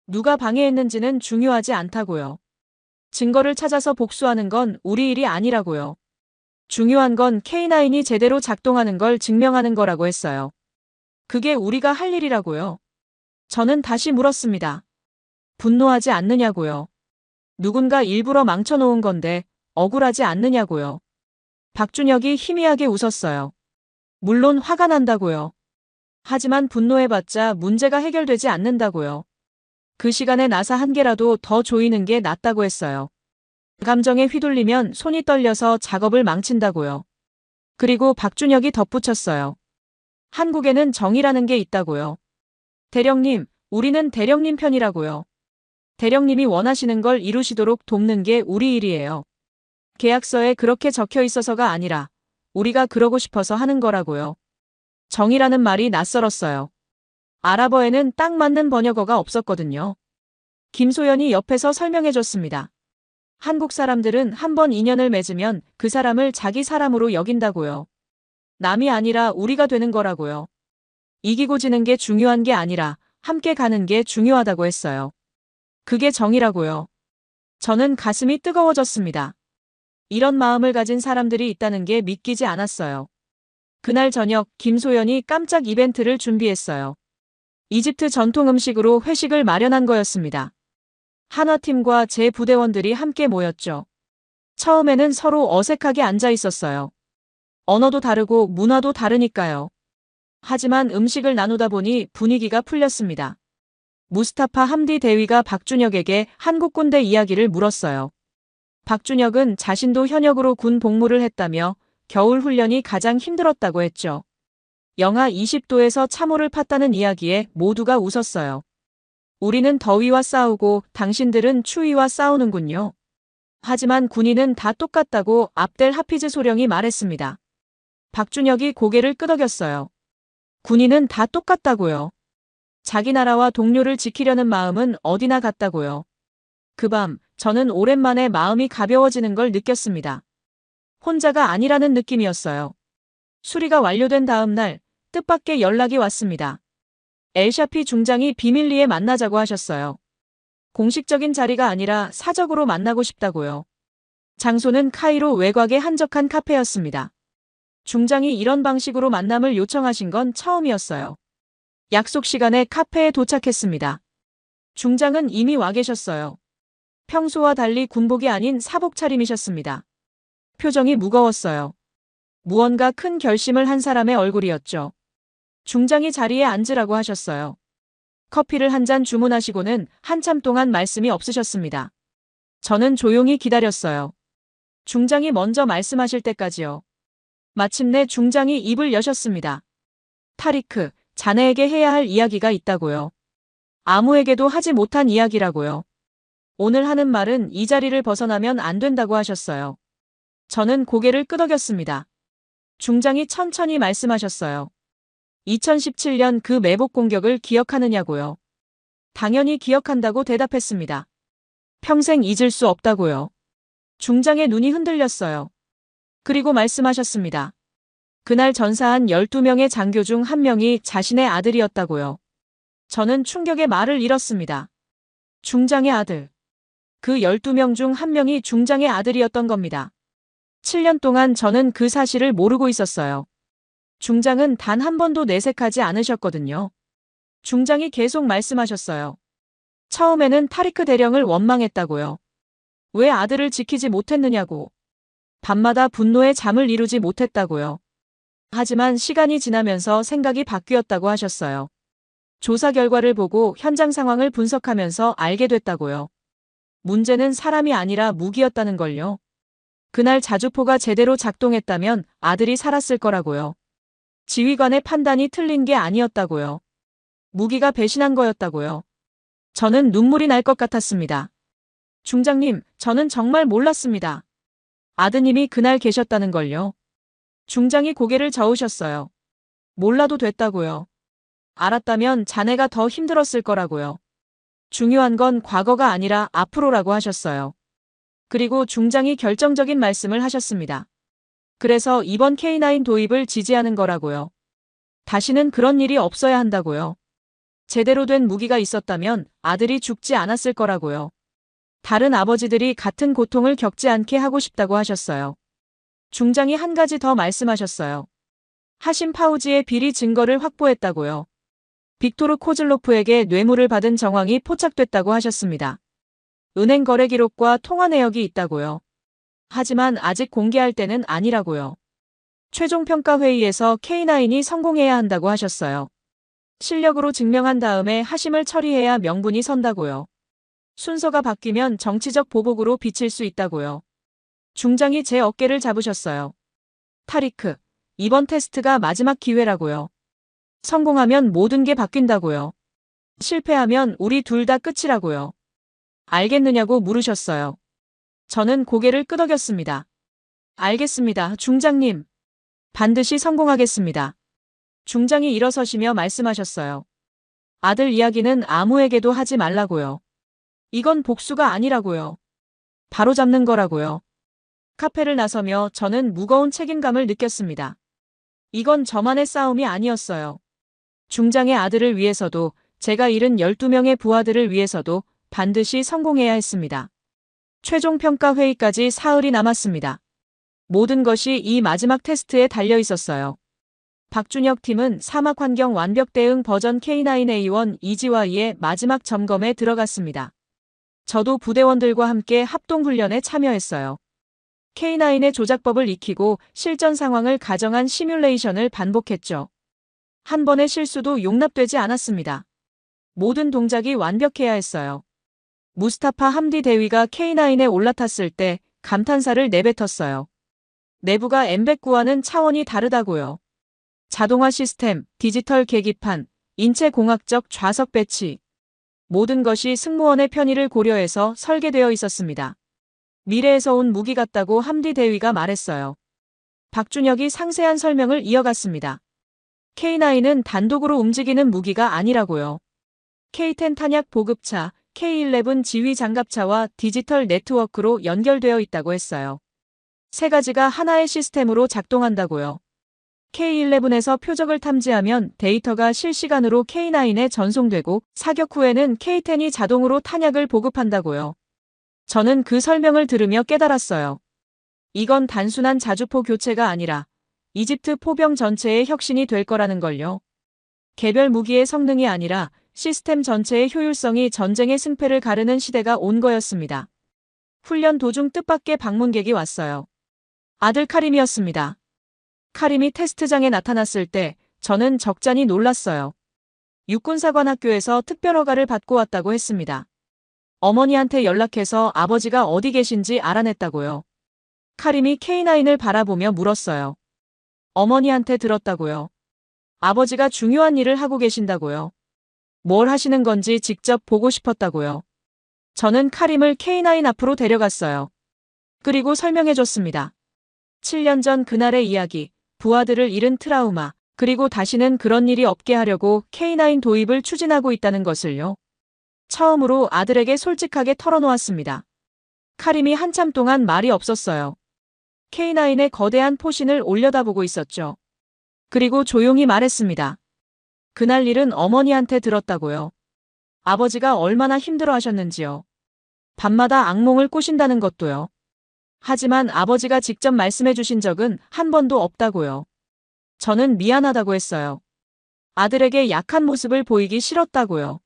누가 방해했는지는 중요하지 않다고요. 증거를 찾아서 복수하는 건 우리 일이 아니라고요. 중요한 건 K9이 제대로 작동하는 걸 증명하는 거라고 했어요. 그게 우리가 할 일이라고요. 저는 다시 물었습니다. 분노하지 않느냐고요. 누군가 일부러 망쳐놓은 건데 억울하지 않느냐고요. 박준혁이 희미하게 웃었어요. 물론 화가 난다고요. 하지만 분노해봤자 문제가 해결되지 않는다고요. 그 시간에 나사 한 개라도 더 조이는 게 낫다고 했어요. 감정에 휘둘리면 손이 떨려서 작업을 망친다고요. 그리고 박준혁이 덧붙였어요. 한국에는 정의라는 게 있다고요. 대령님, 우리는 대령님 편이라고요. 대령님이 원하시는 걸 이루시도록 돕는 게 우리 일이에요. 계약서에 그렇게 적혀 있어서가 아니라 우리가 그러고 싶어서 하는 거라고요. 정의라는 말이 낯설었어요. 아랍어에는 딱 맞는 번역어가 없었거든요. 김소연이 옆에서 설명해줬습니다. 한국 사람들은 한 번 인연을 맺으면 그 사람을 자기 사람으로 여긴다고요. 남이 아니라 우리가 되는 거라고요. 이기고 지는 게 중요한 게 아니라 함께 가는 게 중요하다고 했어요. 그게 정의라고요. 저는 가슴이 뜨거워졌습니다. 이런 마음을 가진 사람들이 있다는 게 믿기지 않았어요. 그날 저녁 김소연이 깜짝 이벤트를 준비했어요. 이집트 전통 음식으로 회식을 마련한 거였습니다. 한화팀과 제 부대원들이 함께 모였죠. 처음에는 서로 어색하게 앉아 있었어요. 언어도 다르고 문화도 다르니까요. 하지만 음식을 나누다 보니 분위기가 풀렸습니다. 무스타파 함디 대위가 박준혁에게 한국 군대 이야기를 물었어요. 박준혁은 자신도 현역으로 군 복무를 했다며 겨울 훈련이 가장 힘들었다고 했죠. 영하 20도에서 참호를 팠다는 이야기에 모두가 웃었어요. 우리는 더위와 싸우고 당신들은 추위와 싸우는군요. 하지만 군인은 다 똑같다고 압델 하피즈 소령이 말했습니다. 박준혁이 고개를 끄덕였어요. 군인은 다 똑같다고요. 자기 나라와 동료를 지키려는 마음은 어디나 같다고요. 그 밤 저는 오랜만에 마음이 가벼워지는 걸 느꼈습니다. 혼자가 아니라는 느낌이었어요. 수리가 완료된 다음 날 뜻밖의 연락이 왔습니다. 엘샤피 중장이 비밀리에 만나자고 하셨어요. 공식적인 자리가 아니라 사적으로 만나고 싶다고요. 장소는 카이로 외곽의 한적한 카페였습니다. 중장이 이런 방식으로 만남을 요청하신 건 처음이었어요. 약속 시간에 카페에 도착했습니다. 중장은 이미 와 계셨어요. 평소와 달리 군복이 아닌 사복 차림이셨습니다. 표정이 무거웠어요. 무언가 큰 결심을 한 사람의 얼굴이었죠. 중장이 자리에 앉으라고 하셨어요. 커피를 한 잔 주문하시고는 한참 동안 말씀이 없으셨습니다. 저는 조용히 기다렸어요. 중장이 먼저 말씀하실 때까지요. 마침내 중장이 입을 여셨습니다. 타리크, 자네에게 해야 할 이야기가 있다고요. 아무에게도 하지 못한 이야기라고요. 오늘 하는 말은 이 자리를 벗어나면 안 된다고 하셨어요. 저는 고개를 끄덕였습니다. 중장이 천천히 말씀하셨어요. 2017년 그 매복 공격을 기억하느냐고요. 당연히 기억한다고 대답했습니다. 평생 잊을 수 없다고요. 중장의 눈이 흔들렸어요. 그리고 말씀하셨습니다. 그날 전사한 12명의 장교 중 한 명이 자신의 아들이었다고요. 저는 충격의 말을 잃었습니다. 중장의 아들. 그 12명 중 한 명이 중장의 아들이었던 겁니다. 7년 동안 저는 그 사실을 모르고 있었어요. 중장은 단 한 번도 내색하지 않으셨거든요. 중장이 계속 말씀하셨어요. 처음에는 타리크 대령을 원망했다고요. 왜 아들을 지키지 못했느냐고. 밤마다 분노에 잠을 이루지 못했다고요. 하지만 시간이 지나면서 생각이 바뀌었다고 하셨어요. 조사 결과를 보고 현장 상황을 분석하면서 알게 됐다고요. 문제는 사람이 아니라 무기였다는 걸요. 그날 자주포가 제대로 작동했다면 아들이 살았을 거라고요. 지휘관의 판단이 틀린 게 아니었다고요. 무기가 배신한 거였다고요. 저는 눈물이 날 것 같았습니다. 중장님, 저는 정말 몰랐습니다. 아드님이 그날 계셨다는 걸요. 중장이 고개를 저으셨어요. 몰라도 됐다고요. 알았다면 자네가 더 힘들었을 거라고요. 중요한 건 과거가 아니라 앞으로라고 하셨어요. 그리고 중장이 결정적인 말씀을 하셨습니다. 그래서 이번 K9 도입을 지지하는 거라고요. 다시는 그런 일이 없어야 한다고요. 제대로 된 무기가 있었다면 아들이 죽지 않았을 거라고요. 다른 아버지들이 같은 고통을 겪지 않게 하고 싶다고 하셨어요. 중장이 한 가지 더 말씀하셨어요. 하심 파우지의 비리 증거를 확보했다고요. 빅토르 코즐로프에게 뇌물을 받은 정황이 포착됐다고 하셨습니다. 은행 거래 기록과 통화 내역이 있다고요. 하지만 아직 공개할 때는 아니라고요. 최종 평가 회의에서 K9이 성공해야 한다고 하셨어요. 실력으로 증명한 다음에 하심을 처리해야 명분이 선다고요. 순서가 바뀌면 정치적 보복으로 비칠 수 있다고요. 중장이 제 어깨를 잡으셨어요. 타리크, 이번 테스트가 마지막 기회라고요. 성공하면 모든 게 바뀐다고요. 실패하면 우리 둘 다 끝이라고요. 알겠느냐고 물으셨어요. 저는 고개를 끄덕였습니다. 알겠습니다, 중장님. 반드시 성공하겠습니다. 중장이 일어서시며 말씀하셨어요. 아들 이야기는 아무에게도 하지 말라고요. 이건 복수가 아니라고요. 바로잡는 거라고요. 카페를 나서며 저는 무거운 책임감을 느꼈습니다. 이건 저만의 싸움이 아니었어요. 중장의 아들을 위해서도 제가 잃은 12명의 부하들을 위해서도 반드시 성공해야 했습니다. 최종 평가 회의까지 사흘이 남았습니다. 모든 것이 이 마지막 테스트에 달려 있었어요. 박준혁 팀은 사막 환경 완벽 대응 버전 K9A1 EGY의 마지막 점검에 들어갔습니다. 저도 부대원들과 함께 합동훈련에 참여했어요. K9의 조작법을 익히고 실전 상황을 가정한 시뮬레이션을 반복했죠. 한 번의 실수도 용납되지 않았습니다. 모든 동작이 완벽해야 했어요. 무스타파 함디 대위가 K9에 올라탔을 때 감탄사를 내뱉었어요. 내부가 M109와는 차원이 다르다고요. 자동화 시스템, 디지털 계기판, 인체공학적 좌석 배치. 모든 것이 승무원의 편의를 고려해서 설계되어 있었습니다. 미래에서 온 무기 같다고 함디 대위가 말했어요. 박준혁이 상세한 설명을 이어갔습니다. K9은 단독으로 움직이는 무기가 아니라고요. K10 탄약 보급차, K11 지휘 장갑차와 디지털 네트워크로 연결되어 있다고 했어요. 세 가지가 하나의 시스템으로 작동한다고요. K11에서 표적을 탐지하면 데이터가 실시간으로 K9에 전송되고 사격 후에는 K10이 자동으로 탄약을 보급한다고요. 저는 그 설명을 들으며 깨달았어요. 이건 단순한 자주포 교체가 아니라 이집트 포병 전체의 혁신이 될 거라는 걸요. 개별 무기의 성능이 아니라 시스템 전체의 효율성이 전쟁의 승패를 가르는 시대가 온 거였습니다. 훈련 도중 뜻밖의 방문객이 왔어요. 아들 카림이었습니다. 카림이 테스트장에 나타났을 때 저는 적잖이 놀랐어요. 육군사관학교에서 특별허가를 받고 왔다고 했습니다. 어머니한테 연락해서 아버지가 어디 계신지 알아냈다고요. 카림이 K9을 바라보며 물었어요. 어머니한테 들었다고요. 아버지가 중요한 일을 하고 계신다고요. 뭘 하시는 건지 직접 보고 싶었다고요. 저는 카림을 K9 앞으로 데려갔어요. 그리고 설명해줬습니다. 7년 전 그날의 이야기, 부하들을 잃은 트라우마, 그리고 다시는 그런 일이 없게 하려고 K9 도입을 추진하고 있다는 것을요. 처음으로 아들에게 솔직하게 털어놓았습니다. 카림이 한참 동안 말이 없었어요. K9의 거대한 포신을 올려다보고 있었죠. 그리고 조용히 말했습니다. 그날 일은 어머니한테 들었다고요. 아버지가 얼마나 힘들어하셨는지요. 밤마다 악몽을 꾸신다는 것도요. 하지만 아버지가 직접 말씀해 주신 적은 한 번도 없다고요. 저는 미안하다고 했어요. 아들에게 약한 모습을 보이기 싫었다고요.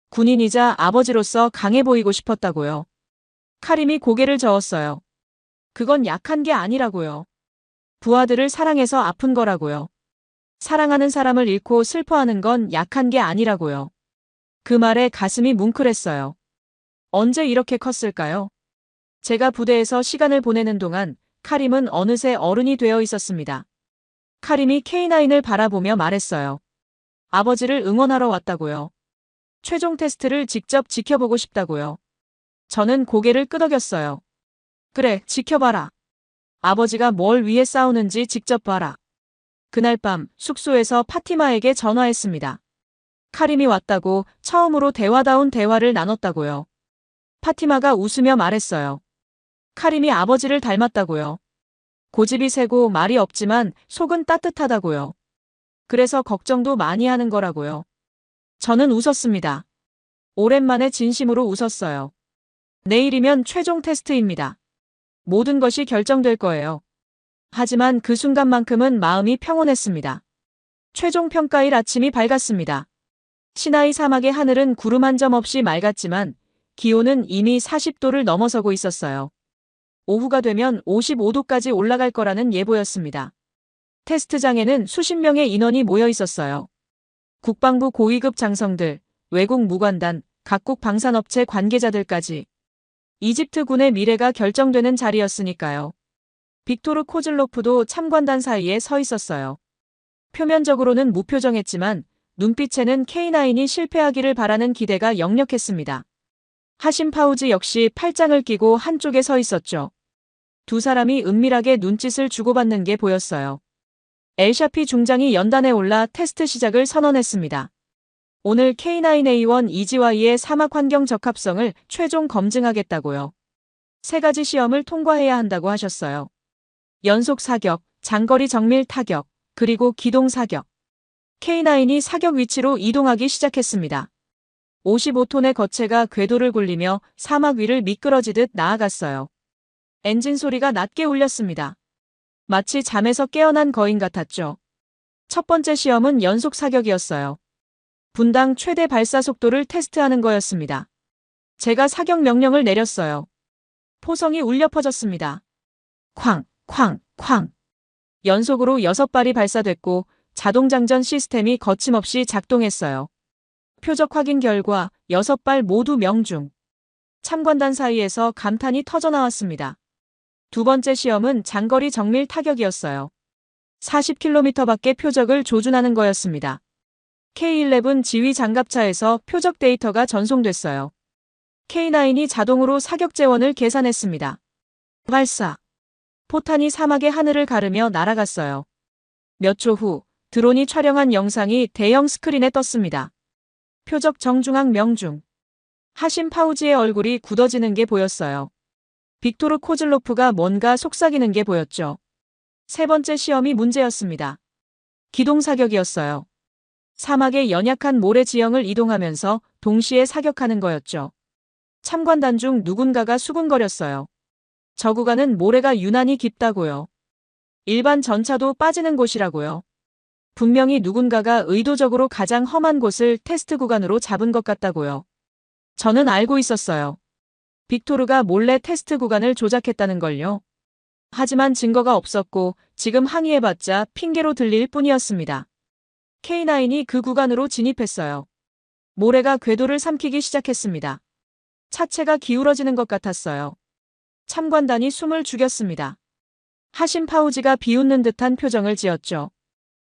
군인이자 아버지로서 강해 보이고 싶었다고요. 카림이 고개를 저었어요. 그건 약한 게 아니라고요. 부하들을 사랑해서 아픈 거라고요. 사랑하는 사람을 잃고 슬퍼하는 건 약한 게 아니라고요. 그 말에 가슴이 뭉클했어요. 언제 이렇게 컸을까요? 제가 부대에서 시간을 보내는 동안 카림은 어느새 어른이 되어 있었습니다. 카림이 K9을 바라보며 말했어요. 아버지를 응원하러 왔다고요. 최종 테스트를 직접 지켜보고 싶다고요. 저는 고개를 끄덕였어요. 그래, 지켜봐라. 아버지가 뭘 위해 싸우는지 직접 봐라. 그날 밤 숙소에서 파티마에게 전화했습니다. 카림이 왔다고 처음으로 대화다운 대화를 나눴다고요. 파티마가 웃으며 말했어요. 카림이 아버지를 닮았다고요. 고집이 세고 말이 없지만 속은 따뜻하다고요. 그래서 걱정도 많이 하는 거라고요. 저는 웃었습니다. 오랜만에 진심으로 웃었어요. 내일이면 최종 테스트입니다. 모든 것이 결정될 거예요. 하지만 그 순간만큼은 마음이 평온했습니다. 최종 평가일 아침이 밝았습니다. 시나이 사막의 하늘은 구름 한 점 없이 맑았지만 기온은 이미 40도를 넘어서고 있었어요. 오후가 되면 55도까지 올라갈 거라는 예보였습니다. 테스트장에는 수십 명의 인원이 모여 있었어요. 국방부 고위급 장성들, 외국 무관단, 각국 방산업체 관계자들까지. 이집트군의 미래가 결정되는 자리였으니까요. 빅토르 코즐로프도 참관단 사이에 서 있었어요. 표면적으로는 무표정했지만 눈빛에는 K9이 실패하기를 바라는 기대가 역력했습니다. 하심 파우지 역시 팔짱을 끼고 한쪽에 서 있었죠. 두 사람이 은밀하게 눈짓을 주고받는 게 보였어요. 엘샤피 중장이 연단에 올라 테스트 시작을 선언했습니다. 오늘 K9A1 이지와이의 사막 환경 적합성을 최종 검증하겠다고요. 세 가지 시험을 통과해야 한다고 하셨어요. 연속 사격, 장거리 정밀 타격, 그리고 기동 사격. K9이 사격 위치로 이동하기 시작했습니다. 55톤의 거체가 궤도를 굴리며 사막 위를 미끄러지듯 나아갔어요. 엔진 소리가 낮게 울렸습니다. 마치 잠에서 깨어난 거인 같았죠. 첫 번째 시험은 연속 사격이었어요. 분당 최대 발사 속도를 테스트하는 거였습니다. 제가 사격 명령을 내렸어요. 포성이 울려 퍼졌습니다. 쾅, 쾅, 쾅. 연속으로 6발이 발사됐고 자동장전 시스템이 거침없이 작동했어요. 표적 확인 결과 6발 모두 명중. 참관단 사이에서 감탄이 터져나왔습니다. 두 번째 시험은 장거리 정밀 타격이었어요. 40km밖에 표적을 조준하는 거였습니다. K11 지휘 장갑차에서 표적 데이터가 전송됐어요. K9이 자동으로 사격 재원을 계산했습니다. 발사. 포탄이 사막의 하늘을 가르며 날아갔어요. 몇 초 후 드론이 촬영한 영상이 대형 스크린에 떴습니다. 표적 정중앙 명중. 하심 파우지의 얼굴이 굳어지는 게 보였어요. 빅토르 코즐로프가 뭔가 속삭이는 게 보였죠. 세 번째 시험이 문제였습니다. 기동 사격이었어요. 사막의 연약한 모래 지형을 이동하면서 동시에 사격하는 거였죠. 참관단 중 누군가가 수군거렸어요. 저 구간은 모래가 유난히 깊다고요. 일반 전차도 빠지는 곳이라고요. 분명히 누군가가 의도적으로 가장 험한 곳을 테스트 구간으로 잡은 것 같다고요. 저는 알고 있었어요. 빅토르가 몰래 테스트 구간을 조작했다는 걸요. 하지만 증거가 없었고 지금 항의해봤자 핑계로 들릴 뿐이었습니다. K9이 그 구간으로 진입했어요. 모래가 궤도를 삼키기 시작했습니다. 차체가 기울어지는 것 같았어요. 참관단이 숨을 죽였습니다. 하심 파우지가 비웃는 듯한 표정을 지었죠.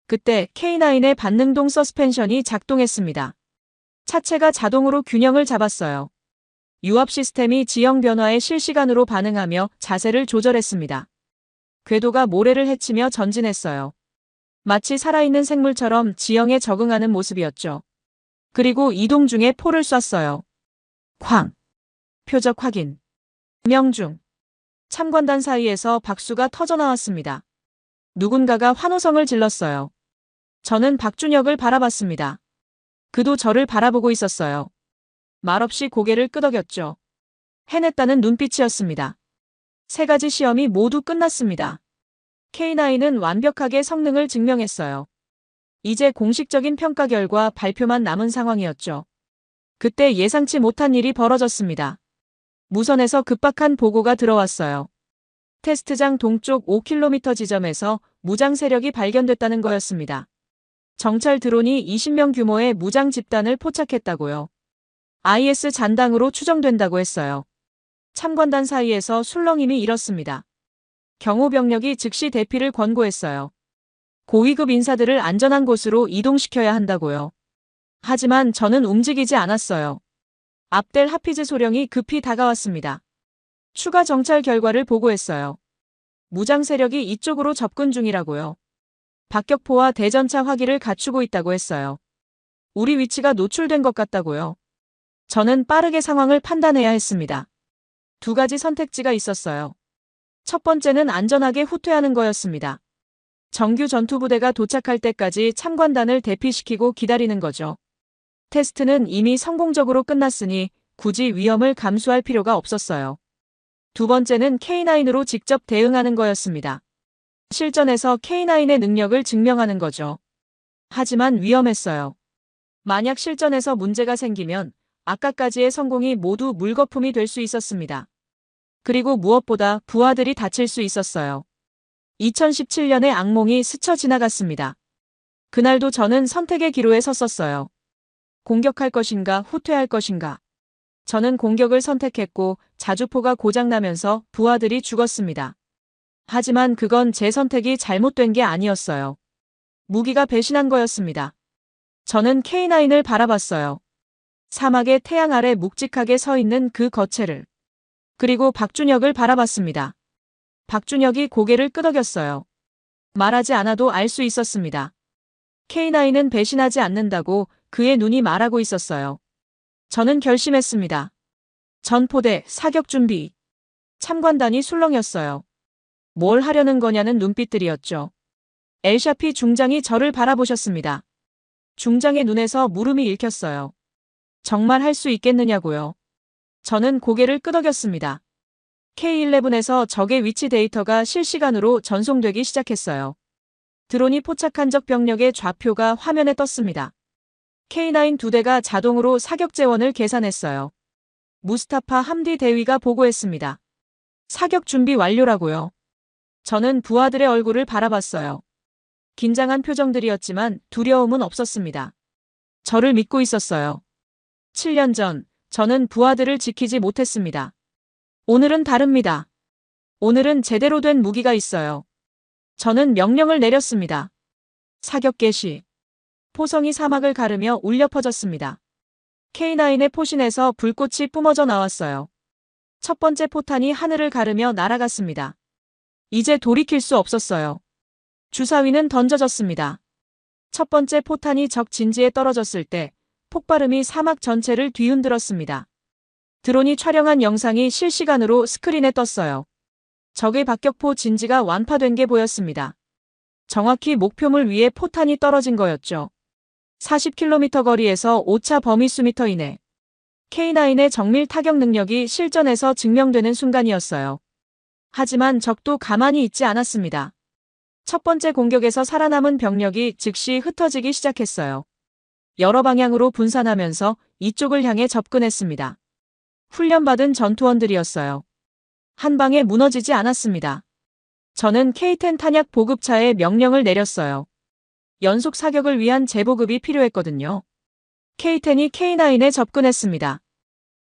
그때 K9의 반능동 서스펜션이 작동했습니다. 차체가 자동으로 균형을 잡았어요. 유압 시스템이 지형 변화에 실시간으로 반응하며 자세를 조절했습니다. 궤도가 모래를 헤치며 전진했어요. 마치 살아있는 생물처럼 지형에 적응하는 모습이었죠. 그리고 이동 중에 포를 쐈어요. 쾅. 표적 확인. 명중. 참관단 사이에서 박수가 터져나왔습니다. 누군가가 환호성을 질렀어요. 저는 박준혁을 바라봤습니다. 그도 저를 바라보고 있었어요. 말없이 고개를 끄덕였죠. 해냈다는 눈빛이었습니다. 세 가지 시험이 모두 끝났습니다. K9은 완벽하게 성능을 증명했어요. 이제 공식적인 평가 결과 발표만 남은 상황이었죠. 그때 예상치 못한 일이 벌어졌습니다. 무선에서 급박한 보고가 들어왔어요. 테스트장 동쪽 5km 지점에서 무장 세력이 발견됐다는 거였습니다. 정찰 드론이 20명 규모의 무장 집단을 포착했다고요. IS 잔당으로 추정된다고 했어요. 참관단 사이에서 술렁임이 일었습니다. 경호병력이 즉시 대피를 권고했어요. 고위급 인사들을 안전한 곳으로 이동시켜야 한다고요. 하지만 저는 움직이지 않았어요. 압델 하피즈 소령이 급히 다가왔습니다. 추가 정찰 결과를 보고했어요. 무장 세력이 이쪽으로 접근 중이라고요. 박격포와 대전차 화기를 갖추고 있다고 했어요. 우리 위치가 노출된 것 같다고요. 저는 빠르게 상황을 판단해야 했습니다. 두 가지 선택지가 있었어요. 첫 번째는 안전하게 후퇴하는 거였습니다. 정규 전투부대가 도착할 때까지 참관단을 대피시키고 기다리는 거죠. 테스트는 이미 성공적으로 끝났으니 굳이 위험을 감수할 필요가 없었어요. 두 번째는 K9으로 직접 대응하는 거였습니다. 실전에서 K9의 능력을 증명하는 거죠. 하지만 위험했어요. 만약 실전에서 문제가 생기면 아까까지의 성공이 모두 물거품이 될 수 있었습니다. 그리고 무엇보다 부하들이 다칠 수 있었어요. 2017년의 악몽이 스쳐 지나갔습니다. 그날도 저는 선택의 기로에 섰었어요. 공격할 것인가 후퇴할 것인가. 저는 공격을 선택했고 자주포가 고장나면서 부하들이 죽었습니다. 하지만 그건 제 선택이 잘못된 게 아니었어요. 무기가 배신한 거였습니다. 저는 K9을 바라봤어요. 사막의 태양 아래 묵직하게 서 있는 그 거체를. 그리고 박준혁을 바라봤습니다. 박준혁이 고개를 끄덕였어요. 말하지 않아도 알 수 있었습니다. K9은 배신하지 않는다고 그의 눈이 말하고 있었어요. 저는 결심했습니다. 전포대 사격 준비. 참관단이 술렁였어요. 뭘 하려는 거냐는 눈빛들이었죠. 엘샤피 중장이 저를 바라보셨습니다. 중장의 눈에서 물음이 읽혔어요. 정말 할 수 있겠느냐고요. 저는 고개를 끄덕였습니다. K11에서 적의 위치 데이터가 실시간으로 전송되기 시작했어요. 드론이 포착한 적 병력의 좌표가 화면에 떴습니다. K9 두 대가 자동으로 사격 재원을 계산했어요. 무스타파 함디 대위가 보고했습니다. 사격 준비 완료라고요. 저는 부하들의 얼굴을 바라봤어요. 긴장한 표정들이었지만 두려움은 없었습니다. 저를 믿고 있었어요. 7년 전 저는 부하들을 지키지 못했습니다. 오늘은 다릅니다. 오늘은 제대로 된 무기가 있어요. 저는 명령을 내렸습니다. 사격 개시. 포성이 사막을 가르며 울려 퍼졌습니다. K9의 포신에서 불꽃이 뿜어져 나왔어요. 첫 번째 포탄이 하늘을 가르며 날아갔습니다. 이제 돌이킬 수 없었어요. 주사위는 던져졌습니다. 첫 번째 포탄이 적 진지에 떨어졌을 때 폭발음이 사막 전체를 뒤흔들었습니다. 드론이 촬영한 영상이 실시간으로 스크린에 떴어요. 적의 박격포 진지가 완파된 게 보였습니다. 정확히 목표물 위에 포탄이 떨어진 거였죠. 40km 거리에서 오차 범위수미터 이내. K9의 정밀 타격 능력이 실전에서 증명되는 순간이었어요. 하지만 적도 가만히 있지 않았습니다. 첫 번째 공격에서 살아남은 병력이 즉시 흩어지기 시작했어요. 여러 방향으로 분산하면서 이쪽을 향해 접근했습니다. 훈련받은 전투원들이었어요. 한 방에 무너지지 않았습니다. 저는 K10 탄약 보급차에 명령을 내렸어요. 연속 사격을 위한 재보급이 필요했거든요. K10이 K9에 접근했습니다.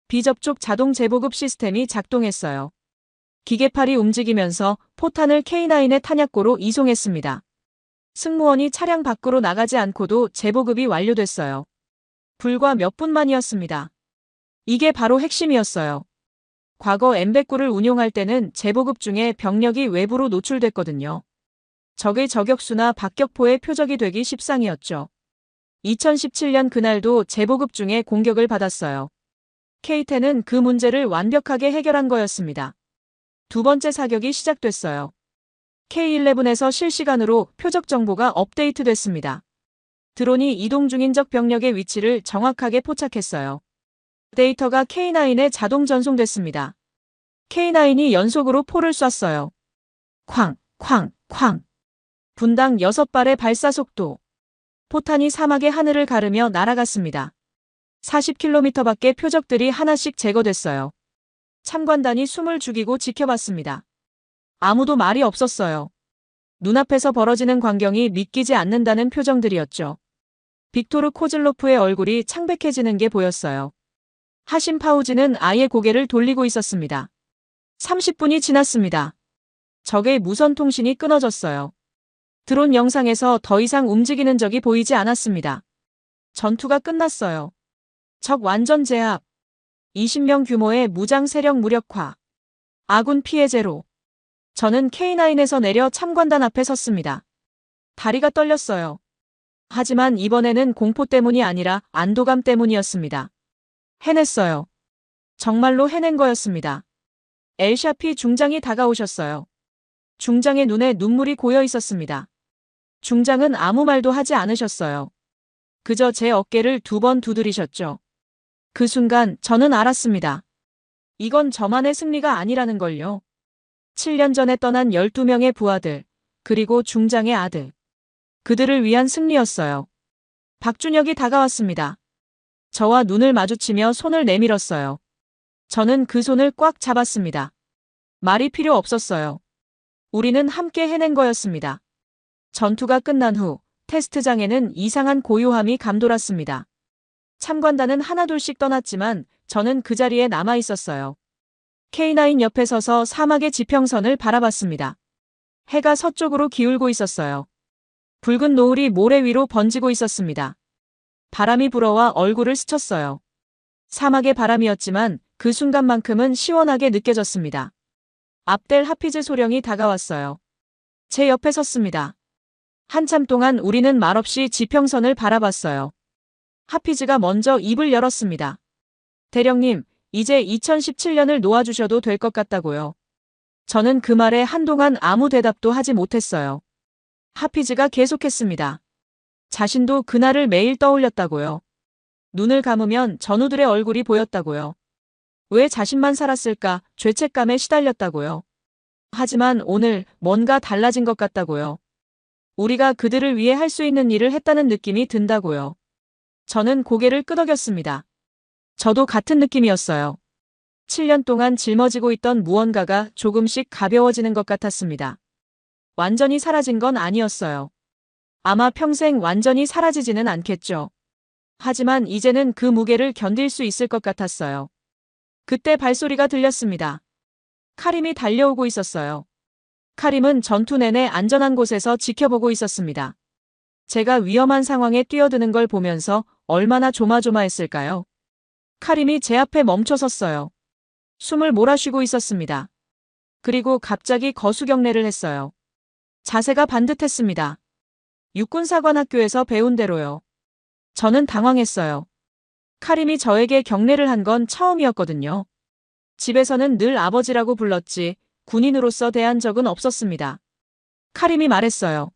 비접촉 자동 재보급 시스템이 작동했어요. 기계팔이 움직이면서 포탄을 K9의 탄약고로 이송했습니다. 승무원이 차량 밖으로 나가지 않고도 재보급이 완료됐어요. 불과 몇 분 만이었습니다. 이게 바로 핵심이었어요. 과거 M109를 운용할 때는 재보급 중에 병력이 외부로 노출됐거든요. 적의 저격수나 박격포의 표적이 되기 십상이었죠. 2017년 그날도 재보급 중에 공격을 받았어요. K10은 그 문제를 완벽하게 해결한 거였습니다. 두 번째 사격이 시작됐어요. K11에서 실시간으로 표적 정보가 업데이트됐습니다. 드론이 이동 중인 적 병력의 위치를 정확하게 포착했어요. 데이터가 K9에 자동 전송됐습니다. K9이 연속으로 포를 쐈어요. 쾅, 쾅, 쾅. 분당 6발의 발사 속도. 포탄이 사막의 하늘을 가르며 날아갔습니다. 40km 밖의 표적들이 하나씩 제거됐어요. 참관단이 숨을 죽이고 지켜봤습니다. 아무도 말이 없었어요. 눈앞에서 벌어지는 광경이 믿기지 않는다는 표정들이었죠. 빅토르 코즐로프의 얼굴이 창백해지는 게 보였어요. 하심 파우지는 아예 고개를 돌리고 있었습니다. 30분이 지났습니다. 적의 무선 통신이 끊어졌어요. 드론 영상에서 더 이상 움직이는 적이 보이지 않았습니다. 전투가 끝났어요. 적 완전 제압. 20명 규모의 무장 세력 무력화. 아군 피해 제로. 저는 K9에서 내려 참관단 앞에 섰습니다. 다리가 떨렸어요. 하지만 이번에는 공포 때문이 아니라 안도감 때문이었습니다. 해냈어요. 정말로 해낸 거였습니다. 엘샤피 중장이 다가오셨어요. 중장의 눈에 눈물이 고여 있었습니다. 중장은 아무 말도 하지 않으셨어요. 그저 제 어깨를 2번 두드리셨죠. 그 순간 저는 알았습니다. 이건 저만의 승리가 아니라는 걸요. 7년 전에 떠난 12명의 부하들, 그리고 중장의 아들. 그들을 위한 승리였어요. 박준혁이 다가왔습니다. 저와 눈을 마주치며 손을 내밀었어요. 저는 그 손을 꽉 잡았습니다. 말이 필요 없었어요. 우리는 함께 해낸 거였습니다. 전투가 끝난 후 테스트장에는 이상한 고요함이 감돌았습니다. 참관단은 하나둘씩 떠났지만 저는 그 자리에 남아 있었어요. K9 옆에 서서 사막의 지평선을 바라봤습니다. 해가 서쪽으로 기울고 있었어요. 붉은 노을이 모래 위로 번지고 있었습니다. 바람이 불어와 얼굴을 스쳤어요. 사막의 바람이었지만 그 순간만큼은 시원하게 느껴졌습니다. 압델 하피즈 소령이 다가왔어요. 제 옆에 섰습니다. 한참 동안 우리는 말없이 지평선을 바라봤어요. 하피즈가 먼저 입을 열었습니다. 대령님, 이제 2017년을 놓아주셔도 될 것 같다고요. 저는 그 말에 한동안 아무 대답도 하지 못했어요. 하피즈가 계속했습니다. 자신도 그날을 매일 떠올렸다고요. 눈을 감으면 전우들의 얼굴이 보였다고요. 왜 자신만 살았을까 죄책감에 시달렸다고요. 하지만 오늘 뭔가 달라진 것 같다고요. 우리가 그들을 위해 할 수 있는 일을 했다는 느낌이 든다고요. 저는 고개를 끄덕였습니다. 저도 같은 느낌이었어요. 7년 동안 짊어지고 있던 무언가가 조금씩 가벼워지는 것 같았습니다. 완전히 사라진 건 아니었어요. 아마 평생 완전히 사라지지는 않겠죠. 하지만 이제는 그 무게를 견딜 수 있을 것 같았어요. 그때 발소리가 들렸습니다. 카림이 달려오고 있었어요. 카림은 전투 내내 안전한 곳에서 지켜보고 있었습니다. 제가 위험한 상황에 뛰어드는 걸 보면서 얼마나 조마조마했을까요? 카림이 제 앞에 멈춰 섰어요. 숨을 몰아쉬고 있었습니다. 그리고 갑자기 거수경례를 했어요. 자세가 반듯했습니다. 육군사관학교에서 배운 대로요. 저는 당황했어요. 카림이 저에게 경례를 한 건 처음이었거든요. 집에서는 늘 아버지라고 불렀지 군인으로서 대한 적은 없었습니다. 카림이 말했어요.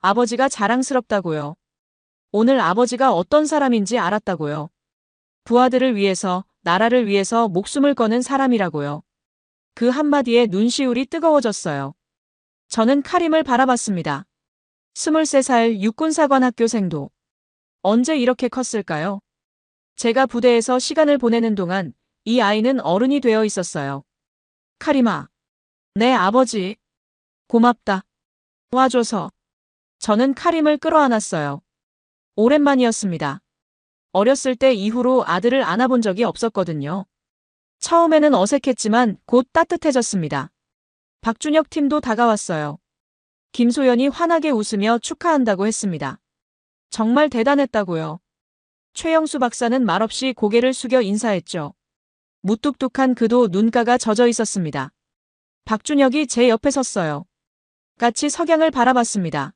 아버지가 자랑스럽다고요. 오늘 아버지가 어떤 사람인지 알았다고요. 부하들을 위해서, 나라를 위해서 목숨을 거는 사람이라고요. 그 한마디에 눈시울이 뜨거워졌어요. 저는 카림을 바라봤습니다. 23살 육군사관학교생도. 언제 이렇게 컸을까요? 제가 부대에서 시간을 보내는 동안 이 아이는 어른이 되어 있었어요. 카림아. 내 아버지. 고맙다. 와줘서. 저는 카림을 끌어안았어요. 오랜만이었습니다. 어렸을 때 이후로 아들을 안아본 적이 없었거든요. 처음에는 어색했지만 곧 따뜻해졌습니다. 박준혁 팀도 다가왔어요. 김소연이 환하게 웃으며 축하한다고 했습니다. 정말 대단했다고요. 최영수 박사는 말없이 고개를 숙여 인사했죠. 무뚝뚝한 그도 눈가가 젖어 있었습니다. 박준혁이 제 옆에 섰어요. 같이 석양을 바라봤습니다.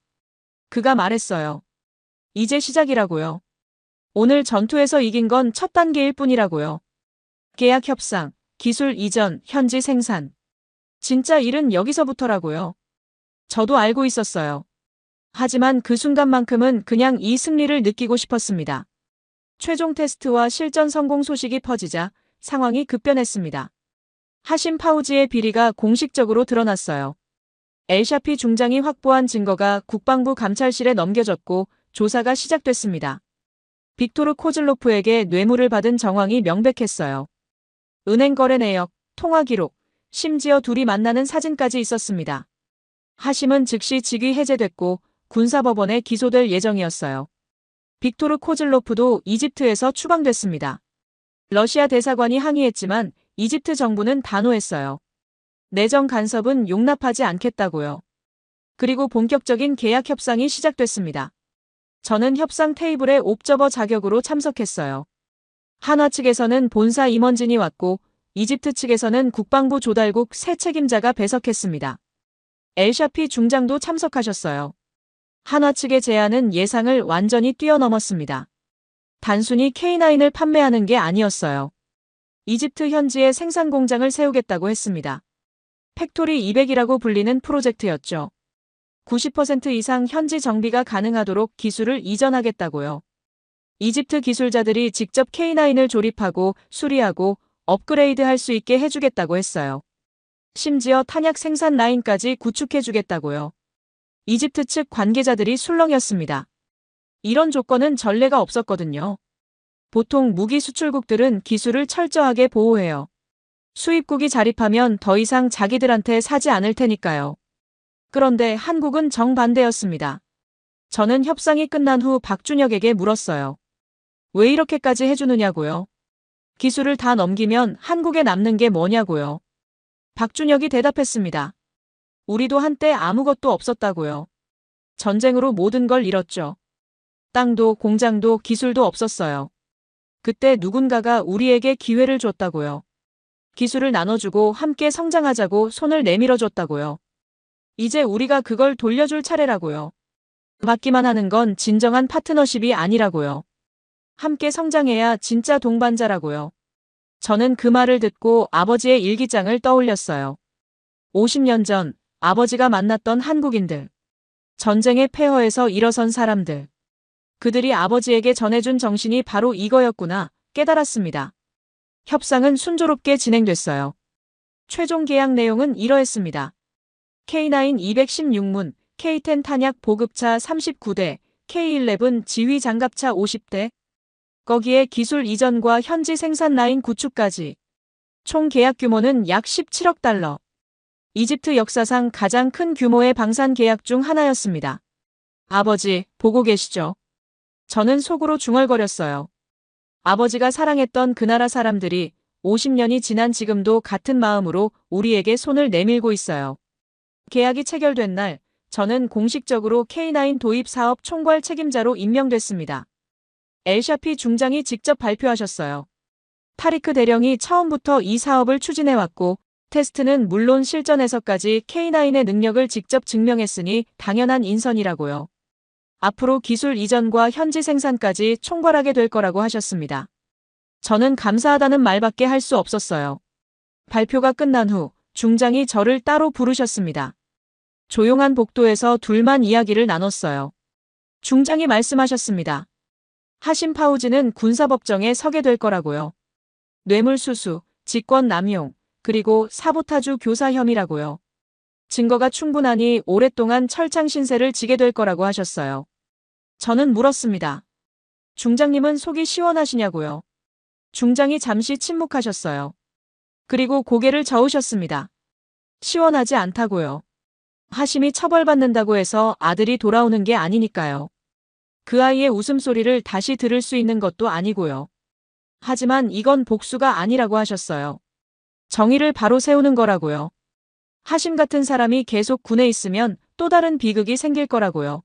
그가 말했어요. 이제 시작이라고요. 오늘 전투에서 이긴 건 첫 단계일 뿐이라고요. 계약 협상, 기술 이전, 현지 생산. 진짜 일은 여기서부터라고요. 저도 알고 있었어요. 하지만 그 순간만큼은 그냥 이 승리를 느끼고 싶었습니다. 최종 테스트와 실전 성공 소식이 퍼지자 상황이 급변했습니다. 하심 파우지의 비리가 공식적으로 드러났어요. 엘샤피 중장이 확보한 증거가 국방부 감찰실에 넘겨졌고 조사가 시작됐습니다. 빅토르 코즐로프에게 뇌물을 받은 정황이 명백했어요. 은행 거래 내역, 통화 기록, 심지어 둘이 만나는 사진까지 있었습니다. 하심은 즉시 직위 해제됐고 군사법원에 기소될 예정이었어요. 빅토르 코즐로프도 이집트에서 추방됐습니다. 러시아 대사관이 항의했지만 이집트 정부는 단호했어요. 내정 간섭은 용납하지 않겠다고요. 그리고 본격적인 계약 협상이 시작됐습니다. 저는 협상 테이블에 옵저버 자격으로 참석했어요. 한화 측에서는 본사 임원진이 왔고 이집트 측에서는 국방부 조달국 새 책임자가 배석했습니다. 엘샤피 중장도 참석하셨어요. 한화 측의 제안은 예상을 완전히 뛰어넘었습니다. 단순히 K9을 판매하는 게 아니었어요. 이집트 현지에 생산 공장을 세우겠다고 했습니다. 팩토리 200이라고 불리는 프로젝트였죠. 90% 이상 현지 정비가 가능하도록 기술을 이전하겠다고요. 이집트 기술자들이 직접 K9을 조립하고 수리하고 업그레이드할 수 있게 해주겠다고 했어요. 심지어 탄약 생산 라인까지 구축해주겠다고요. 이집트 측 관계자들이 술렁였습니다. 이런 조건은 전례가 없었거든요. 보통 무기 수출국들은 기술을 철저하게 보호해요. 수입국이 자립하면 더 이상 자기들한테 사지 않을 테니까요. 그런데 한국은 정반대였습니다. 저는 협상이 끝난 후 박준혁에게 물었어요. 왜 이렇게까지 해주느냐고요? 기술을 다 넘기면 한국에 남는 게 뭐냐고요? 박준혁이 대답했습니다. 우리도 한때 아무것도 없었다고요. 전쟁으로 모든 걸 잃었죠. 땅도 공장도 기술도 없었어요. 그때 누군가가 우리에게 기회를 줬다고요. 기술을 나눠주고 함께 성장하자고 손을 내밀어줬다고요. 이제 우리가 그걸 돌려줄 차례라고요. 받기만 하는 건 진정한 파트너십이 아니라고요. 함께 성장해야 진짜 동반자라고요. 저는 그 말을 듣고 아버지의 일기장을 떠올렸어요. 50년 전 아버지가 만났던 한국인들. 전쟁의 폐허에서 일어선 사람들. 그들이 아버지에게 전해준 정신이 바로 이거였구나 깨달았습니다. 협상은 순조롭게 진행됐어요. 최종 계약 내용은 이러했습니다. K9 216문, K10 탄약 보급차 39대, K11 지휘 장갑차 50대, 거기에 기술 이전과 현지 생산 라인 구축까지. 총 계약 규모는 약 17억 달러. 이집트 역사상 가장 큰 규모의 방산 계약 중 하나였습니다. 아버지, 보고 계시죠? 저는 속으로 중얼거렸어요. 아버지가 사랑했던 그 나라 사람들이 50년이 지난 지금도 같은 마음으로 우리에게 손을 내밀고 있어요. 계약이 체결된 날, 저는 공식적으로 K9 도입 사업 총괄 책임자로 임명됐습니다. 엘샤피 중장이 직접 발표하셨어요. 타리크 대령이 처음부터 이 사업을 추진해왔고, 테스트는 물론 실전에서까지 K9의 능력을 직접 증명했으니 당연한 인선이라고요. 앞으로 기술 이전과 현지 생산까지 총괄하게 될 거라고 하셨습니다. 저는 감사하다는 말밖에 할 수 없었어요. 발표가 끝난 후 중장이 저를 따로 부르셨습니다. 조용한 복도에서 둘만 이야기를 나눴어요. 중장이 말씀하셨습니다. 하심 파우지는 군사법정에 서게 될 거라고요. 뇌물수수, 직권남용, 그리고 사보타주 교사 혐의라고요. 증거가 충분하니 오랫동안 철창 신세를 지게 될 거라고 하셨어요. 저는 물었습니다. 중장님은 속이 시원하시냐고요. 중장이 잠시 침묵하셨어요. 그리고 고개를 저으셨습니다. 시원하지 않다고요. 하심이 처벌받는다고 해서 아들이 돌아오는 게 아니니까요. 그 아이의 웃음소리를 다시 들을 수 있는 것도 아니고요. 하지만 이건 복수가 아니라고 하셨어요. 정의를 바로 세우는 거라고요. 하심 같은 사람이 계속 군에 있으면 또 다른 비극이 생길 거라고요.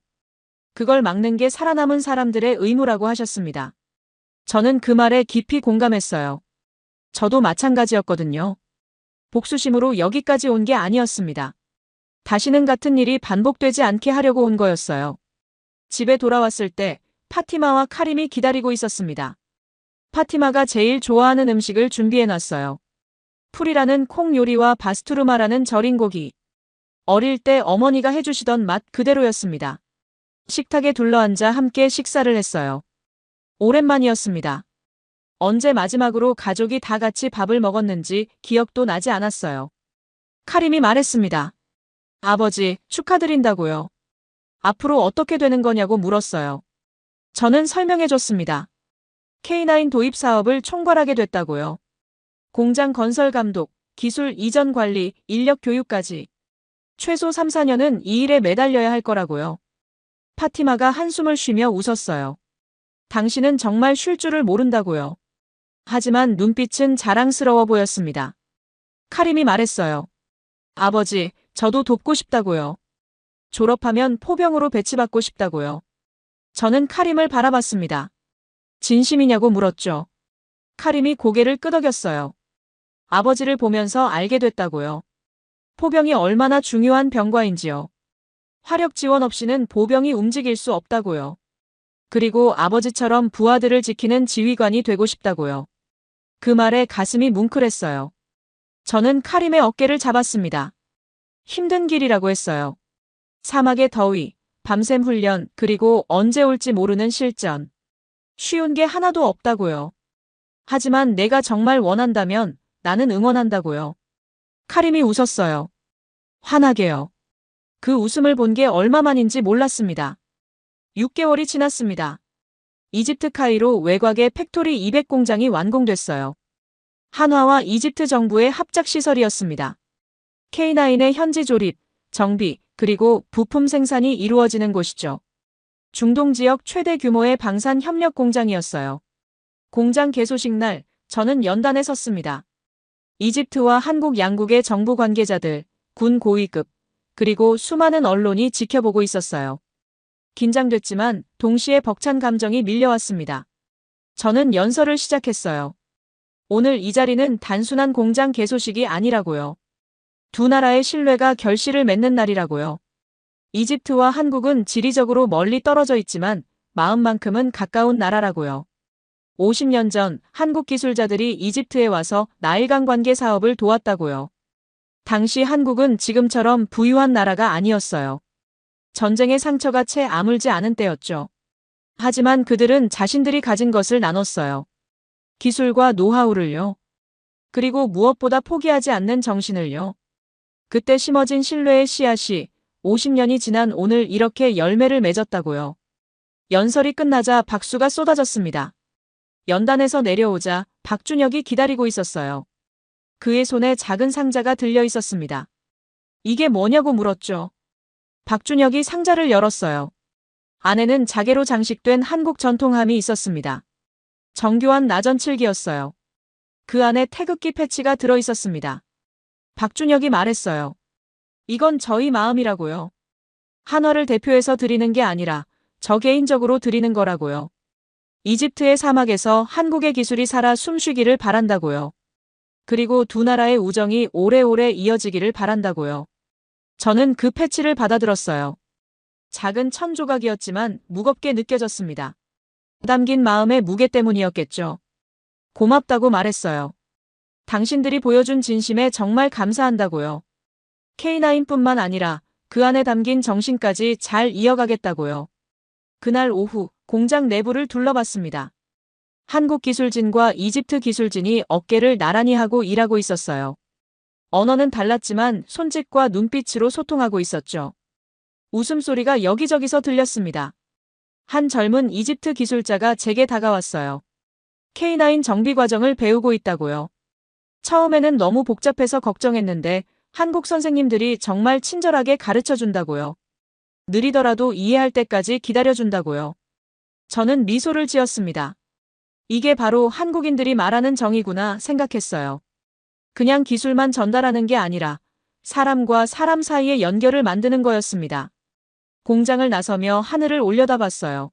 그걸 막는 게 살아남은 사람들의 의무라고 하셨습니다. 저는 그 말에 깊이 공감했어요. 저도 마찬가지였거든요. 복수심으로 여기까지 온 게 아니었습니다. 다시는 같은 일이 반복되지 않게 하려고 온 거였어요. 집에 돌아왔을 때 파티마와 카림이 기다리고 있었습니다. 파티마가 제일 좋아하는 음식을 준비해놨어요. 풀이라는 콩 요리와 바스투르마라는 절인 고기. 어릴 때 어머니가 해주시던 맛 그대로였습니다. 식탁에 둘러앉아 함께 식사를 했어요. 오랜만이었습니다. 언제 마지막으로 가족이 다 같이 밥을 먹었는지 기억도 나지 않았어요. 카림이 말했습니다. 아버지, 축하드린다고요. 앞으로 어떻게 되는 거냐고 물었어요. 저는 설명해줬습니다. K9 도입 사업을 총괄하게 됐다고요. 공장 건설 감독, 기술 이전 관리, 인력 교육까지. 최소 3, 4년은 이 일에 매달려야 할 거라고요. 파티마가 한숨을 쉬며 웃었어요. 당신은 정말 쉴 줄을 모른다고요. 하지만 눈빛은 자랑스러워 보였습니다. 카림이 말했어요. 아버지, 저도 돕고 싶다고요. 졸업하면 포병으로 배치받고 싶다고요. 저는 카림을 바라봤습니다. 진심이냐고 물었죠. 카림이 고개를 끄덕였어요. 아버지를 보면서 알게 됐다고요. 포병이 얼마나 중요한 병과인지요. 화력 지원 없이는 보병이 움직일 수 없다고요. 그리고 아버지처럼 부하들을 지키는 지휘관이 되고 싶다고요. 그 말에 가슴이 뭉클했어요. 저는 카림의 어깨를 잡았습니다. 힘든 길이라고 했어요. 사막의 더위, 밤샘 훈련, 그리고 언제 올지 모르는 실전. 쉬운 게 하나도 없다고요. 하지만 내가 정말 원한다면 나는 응원한다고요. 카림이 웃었어요. 환하게요. 그 웃음을 본 게 얼마만인지 몰랐습니다. 6개월이 지났습니다. 이집트 카이로 외곽의 팩토리 200 공장이 완공됐어요. 한화와 이집트 정부의 합작시설이었습니다. K9의 현지 조립, 정비, 그리고 부품 생산이 이루어지는 곳이죠. 중동 지역 최대 규모의 방산 협력 공장이었어요. 공장 개소식 날, 저는 연단에 섰습니다. 이집트와 한국 양국의 정부 관계자들, 군 고위급, 그리고 수많은 언론이 지켜보고 있었어요. 긴장됐지만 동시에 벅찬 감정이 밀려왔습니다. 저는 연설을 시작했어요. 오늘 이 자리는 단순한 공장 개소식이 아니라고요. 두 나라의 신뢰가 결실을 맺는 날이라고요. 이집트와 한국은 지리적으로 멀리 떨어져 있지만 마음만큼은 가까운 나라라고요. 50년 전 한국 기술자들이 이집트에 와서 나일강 관계 사업을 도왔다고요. 당시 한국은 지금처럼 부유한 나라가 아니었어요. 전쟁의 상처가 채 아물지 않은 때였죠. 하지만 그들은 자신들이 가진 것을 나눴어요. 기술과 노하우를요. 그리고 무엇보다 포기하지 않는 정신을요. 그때 심어진 신뢰의 씨앗이 50년이 지난 오늘 이렇게 열매를 맺었다고요. 연설이 끝나자 박수가 쏟아졌습니다. 연단에서 내려오자 박준혁이 기다리고 있었어요. 그의 손에 작은 상자가 들려 있었습니다. 이게 뭐냐고 물었죠. 박준혁이 상자를 열었어요. 안에는 자개로 장식된 한국 전통함이 있었습니다. 정교한 나전칠기였어요. 그 안에 태극기 패치가 들어 있었습니다. 박준혁이 말했어요. 이건 저희 마음이라고요. 한화를 대표해서 드리는 게 아니라 저 개인적으로 드리는 거라고요. 이집트의 사막에서 한국의 기술이 살아 숨쉬기를 바란다고요. 그리고 두 나라의 우정이 오래오래 이어지기를 바란다고요. 저는 그 패치를 받아들었어요. 작은 천 조각이었지만 무겁게 느껴졌습니다. 담긴 마음의 무게 때문이었겠죠. 고맙다고 말했어요. 당신들이 보여준 진심에 정말 감사한다고요. K9뿐만 아니라 그 안에 담긴 정신까지 잘 이어가겠다고요. 그날 오후 공장 내부를 둘러봤습니다. 한국 기술진과 이집트 기술진이 어깨를 나란히 하고 일하고 있었어요. 언어는 달랐지만 손짓과 눈빛으로 소통하고 있었죠. 웃음소리가 여기저기서 들렸습니다. 한 젊은 이집트 기술자가 제게 다가왔어요. K9 정비 과정을 배우고 있다고요. 처음에는 너무 복잡해서 걱정했는데 한국 선생님들이 정말 친절하게 가르쳐준다고요. 느리더라도 이해할 때까지 기다려준다고요. 저는 미소를 지었습니다. 이게 바로 한국인들이 말하는 정이구나 생각했어요. 그냥 기술만 전달하는 게 아니라 사람과 사람 사이의 연결을 만드는 거였습니다. 공장을 나서며 하늘을 올려다봤어요.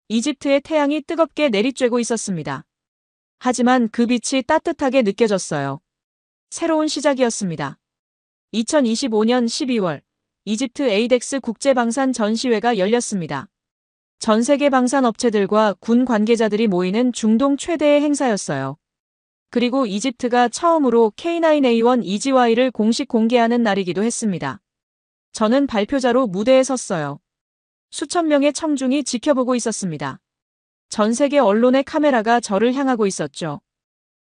이집트의 태양이 뜨겁게 내리쬐고 있었습니다. 하지만 그 빛이 따뜻하게 느껴졌어요. 새로운 시작이었습니다. 2025년 12월 이집트 에이덱스 국제방산 전시회가 열렸습니다. 전 세계 방산 업체들과 군 관계자들이 모이는 중동 최대의 행사였어요. 그리고 이집트가 처음으로 K9A1 EGY를 공식 공개하는 날이기도 했습니다. 저는 발표자로 무대에 섰어요. 수천 명의 청중이 지켜보고 있었습니다. 전 세계 언론의 카메라가 저를 향하고 있었죠.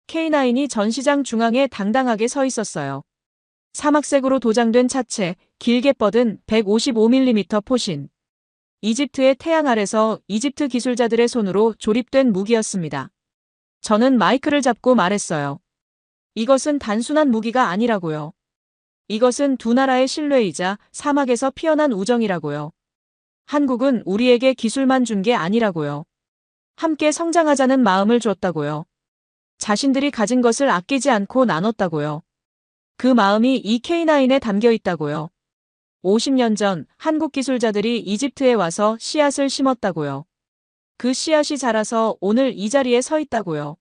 K9이 전시장 중앙에 당당하게 서 있었어요. 사막색으로 도장된 차체, 길게 뻗은 155mm 포신. 이집트의 태양 아래서 이집트 기술자들의 손으로 조립된 무기였습니다. 저는 마이크를 잡고 말했어요. 이것은 단순한 무기가 아니라고요. 이것은 두 나라의 신뢰이자 사막에서 피어난 우정이라고요. 한국은 우리에게 기술만 준 게 아니라고요. 함께 성장하자는 마음을 줬다고요. 자신들이 가진 것을 아끼지 않고 나눴다고요. 그 마음이 이 K9에 담겨 있다고요. 50년 전 한국 기술자들이 이집트에 와서 씨앗을 심었다고요. 그 씨앗이 자라서 오늘 이 자리에 서 있다고요.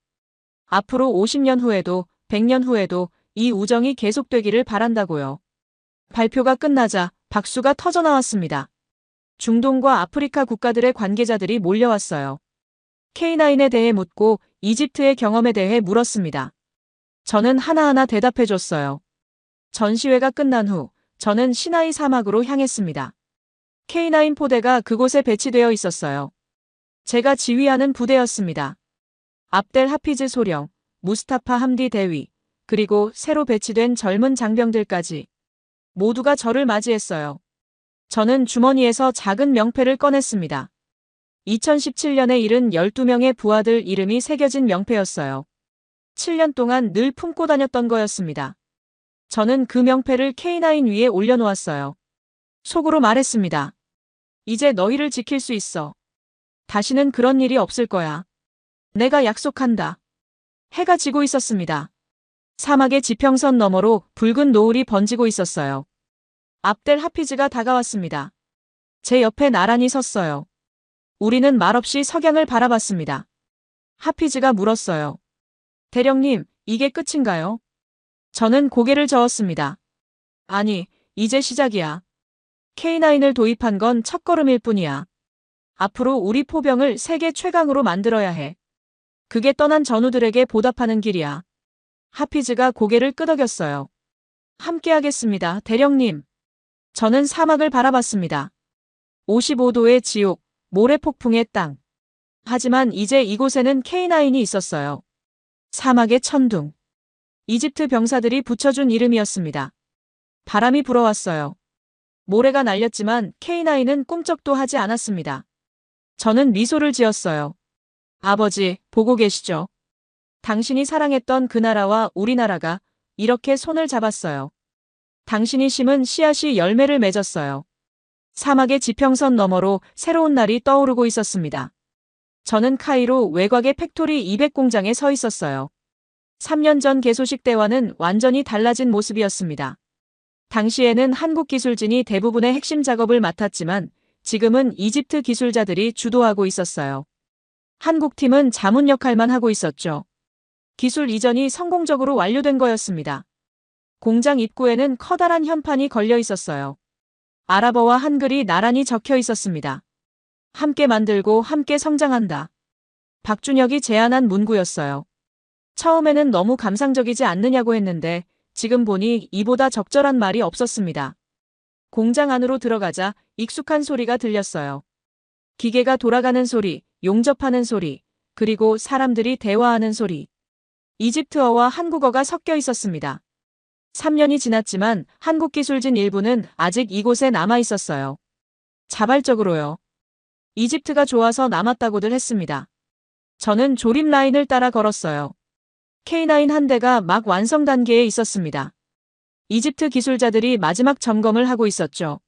앞으로 50년 후에도 100년 후에도 이 우정이 계속되기를 바란다고요. 발표가 끝나자 박수가 터져 나왔습니다. 중동과 아프리카 국가들의 관계자들이 몰려왔어요. K9에 대해 묻고 이집트의 경험에 대해 물었습니다. 저는 하나하나 대답해줬어요. 전시회가 끝난 후 저는 시나이 사막으로 향했습니다. K9 포대가 그곳에 배치되어 있었어요. 제가 지휘하는 부대였습니다. 압델 하피즈 소령, 무스타파 함디 대위, 그리고 새로 배치된 젊은 장병들까지 모두가 저를 맞이했어요. 저는 주머니에서 작은 명패를 꺼냈습니다. 2017년에 잃은 12명의 부하들 이름이 새겨진 명패였어요. 7년 동안 늘 품고 다녔던 거였습니다. 저는 그 명패를 K9 위에 올려놓았어요. 속으로 말했습니다. 이제 너희를 지킬 수 있어. 다시는 그런 일이 없을 거야. 내가 약속한다. 해가 지고 있었습니다. 사막의 지평선 너머로 붉은 노을이 번지고 있었어요. 압델 하피즈가 다가왔습니다. 제 옆에 나란히 섰어요. 우리는 말없이 석양을 바라봤습니다. 하피즈가 물었어요. 대령님, 이게 끝인가요? 저는 고개를 저었습니다. 아니, 이제 시작이야. K9을 도입한 건 첫걸음일 뿐이야. 앞으로 우리 포병을 세계 최강으로 만들어야 해. 그게 떠난 전우들에게 보답하는 길이야. 하피즈가 고개를 끄덕였어요. 함께하겠습니다, 대령님. 저는 사막을 바라봤습니다. 55도의 지옥, 모래폭풍의 땅. 하지만 이제 이곳에는 K9이 있었어요. 사막의 천둥. 이집트 병사들이 붙여준 이름이었습니다. 바람이 불어왔어요. 모래가 날렸지만 K9은 꿈쩍도 하지 않았습니다. 저는 미소를 지었어요. 아버지, 보고 계시죠? 당신이 사랑했던 그 나라와 우리나라가 이렇게 손을 잡았어요. 당신이 심은 씨앗이 열매를 맺었어요. 사막의 지평선 너머로 새로운 날이 떠오르고 있었습니다. 저는 카이로 외곽의 팩토리 200 공장에 서 있었어요. 3년 전 개소식 때와는 완전히 달라진 모습이었습니다. 당시에는 한국 기술진이 대부분의 핵심 작업을 맡았지만 지금은 이집트 기술자들이 주도하고 있었어요. 한국 팀은 자문 역할만 하고 있었죠. 기술 이전이 성공적으로 완료된 거였습니다. 공장 입구에는 커다란 현판이 걸려 있었어요. 아랍어와 한글이 나란히 적혀 있었습니다. 함께 만들고 함께 성장한다. 박준혁이 제안한 문구였어요. 처음에는 너무 감상적이지 않느냐고 했는데 지금 보니 이보다 적절한 말이 없었습니다. 공장 안으로 들어가자 익숙한 소리가 들렸어요. 기계가 돌아가는 소리, 용접하는 소리, 그리고 사람들이 대화하는 소리. 이집트어와 한국어가 섞여 있었습니다. 3년이 지났지만 한국 기술진 일부는 아직 이곳에 남아 있었어요. 자발적으로요. 이집트가 좋아서 남았다고들 했습니다. 저는 조립 라인을 따라 걸었어요. K9 한 대가 막 완성 단계에 있었습니다. 이집트 기술자들이 마지막 점검을 하고 있었죠.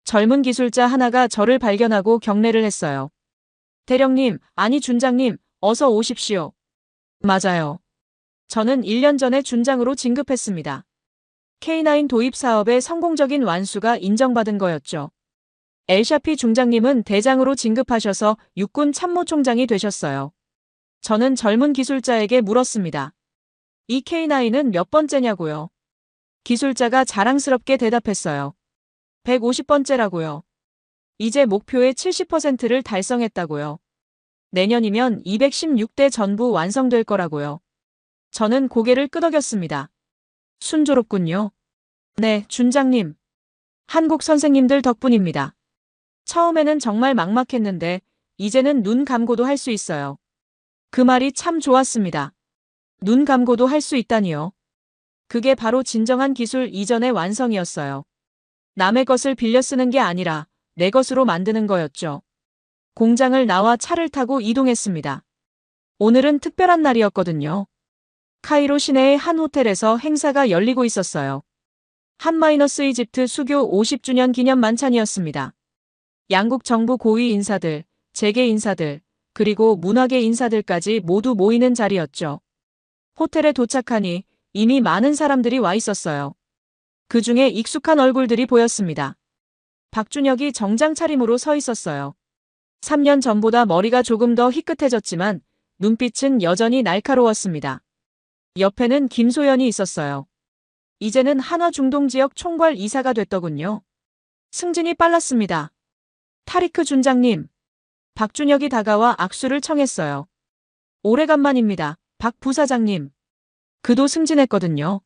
젊은 기술자 하나가 저를 발견하고 경례를 했어요. 대령님, 아니 준장님, 어서 오십시오. 맞아요. 저는 1년 전에 준장으로 진급했습니다. K9 도입 사업의 성공적인 완수가 인정받은 거였죠. 엘샤피 중장님은 대장으로 진급하셔서 육군 참모총장이 되셨어요. 저는 젊은 기술자에게 물었습니다. 이 K9은 몇 번째냐고요? 기술자가 자랑스럽게 대답했어요. 150번째라고요. 이제 목표의 70%를 달성했다고요. 내년이면 216대 전부 완성될 거라고요. 저는 고개를 끄덕였습니다. 순조롭군요. 네, 준장님. 한국 선생님들 덕분입니다. 처음에는 정말 막막했는데 이제는 눈 감고도 할 수 있어요. 그 말이 참 좋았습니다. 눈 감고도 할 수 있다니요. 그게 바로 진정한 기술 이전의 완성이었어요. 남의 것을 빌려 쓰는 게 아니라 내 것으로 만드는 거였죠. 공장을 나와 차를 타고 이동했습니다. 오늘은 특별한 날이었거든요. 카이로 시내의 한 호텔에서 행사가 열리고 있었어요. 한-이집트 수교 50주년 기념 만찬이었습니다. 양국 정부 고위 인사들, 재계 인사들, 그리고 문화계 인사들까지 모두 모이는 자리였죠. 호텔에 도착하니 이미 많은 사람들이 와 있었어요. 그 중에 익숙한 얼굴들이 보였습니다. 박준혁이 정장 차림으로 서 있었어요. 3년 전보다 머리가 조금 더 희끗해졌지만 눈빛은 여전히 날카로웠습니다. 옆에는 김소연이 있었어요. 이제는 한화 중동 지역 총괄 이사가 됐더군요. 승진이 빨랐습니다. 타리크 준장님. 박준혁이 다가와 악수를 청했어요. 오래간만입니다. 박 부사장님. 그도 승진했거든요.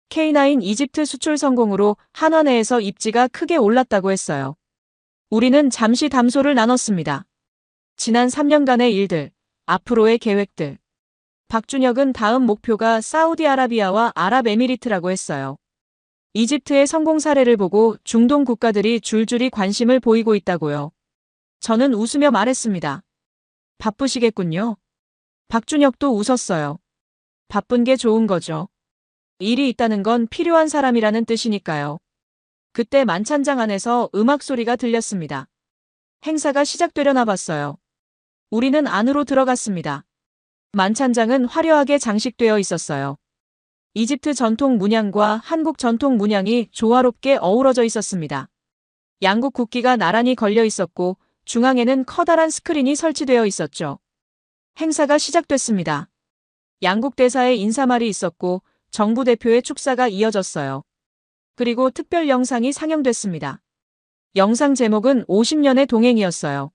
K9 이집트 수출 성공으로 한화 내에서 입지가 크게 올랐다고 했어요. 우리는 잠시 담소를 나눴습니다. 지난 3년간의 일들, 앞으로의 계획들. 박준혁은 다음 목표가 사우디아라비아와 아랍에미리트라고 했어요. 이집트의 성공 사례를 보고 중동 국가들이 줄줄이 관심을 보이고 있다고요. 저는 웃으며 말했습니다. 바쁘시겠군요. 박준혁도 웃었어요. 바쁜 게 좋은 거죠. 일이 있다는 건 필요한 사람이라는 뜻이니까요. 그때 만찬장 안에서 음악 소리가 들렸습니다. 행사가 시작되려나 봤어요. 우리는 안으로 들어갔습니다. 만찬장은 화려하게 장식되어 있었어요. 이집트 전통 문양과 한국 전통 문양이 조화롭게 어우러져 있었습니다. 양국 국기가 나란히 걸려 있었고 중앙에는 커다란 스크린이 설치되어 있었죠. 행사가 시작됐습니다. 양국 대사의 인사말이 있었고 정부 대표의 축사가 이어졌어요. 그리고 특별 영상이 상영됐습니다. 영상 제목은 50년의 동행이었어요.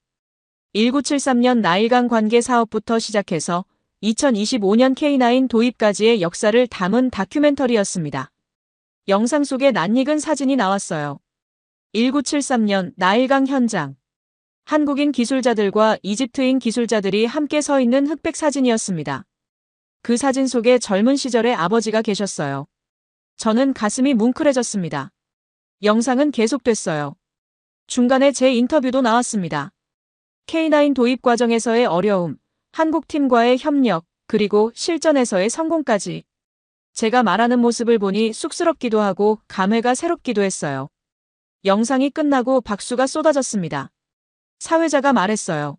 1973년 나일강 관계 사업부터 시작해서 2025년 K9 도입까지의 역사를 담은 다큐멘터리였습니다. 영상 속에 낯익은 사진이 나왔어요. 1973년 나일강 현장. 한국인 기술자들과 이집트인 기술자들이 함께 서 있는 흑백 사진이었습니다. 그 사진 속에 젊은 시절의 아버지가 계셨어요. 저는 가슴이 뭉클해졌습니다. 영상은 계속됐어요. 중간에 제 인터뷰도 나왔습니다. K9 도입 과정에서의 어려움, 한국팀과의 협력, 그리고 실전에서의 성공까지. 제가 말하는 모습을 보니 쑥스럽기도 하고 감회가 새롭기도 했어요. 영상이 끝나고 박수가 쏟아졌습니다. 사회자가 말했어요.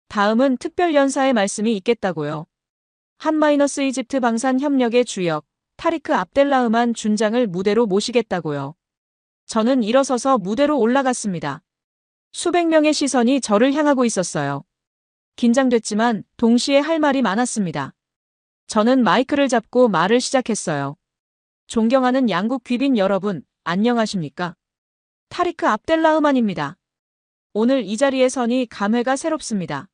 다음은 특별연사의 말씀이 있겠다고요. 한-이집트 방산 협력의 주역, 타리크 압델라흐만 준장을 무대로 모시겠다고요. 저는 일어서서 무대로 올라갔습니다. 수백 명의 시선이 저를 향하고 있었어요. 긴장됐지만 동시에 할 말이 많았습니다. 저는 마이크를 잡고 말을 시작했어요. 존경하는 양국 귀빈 여러분, 안녕하십니까? 타리크 압델라흐만입니다. 오늘 이 자리에 서니 감회가 새롭습니다.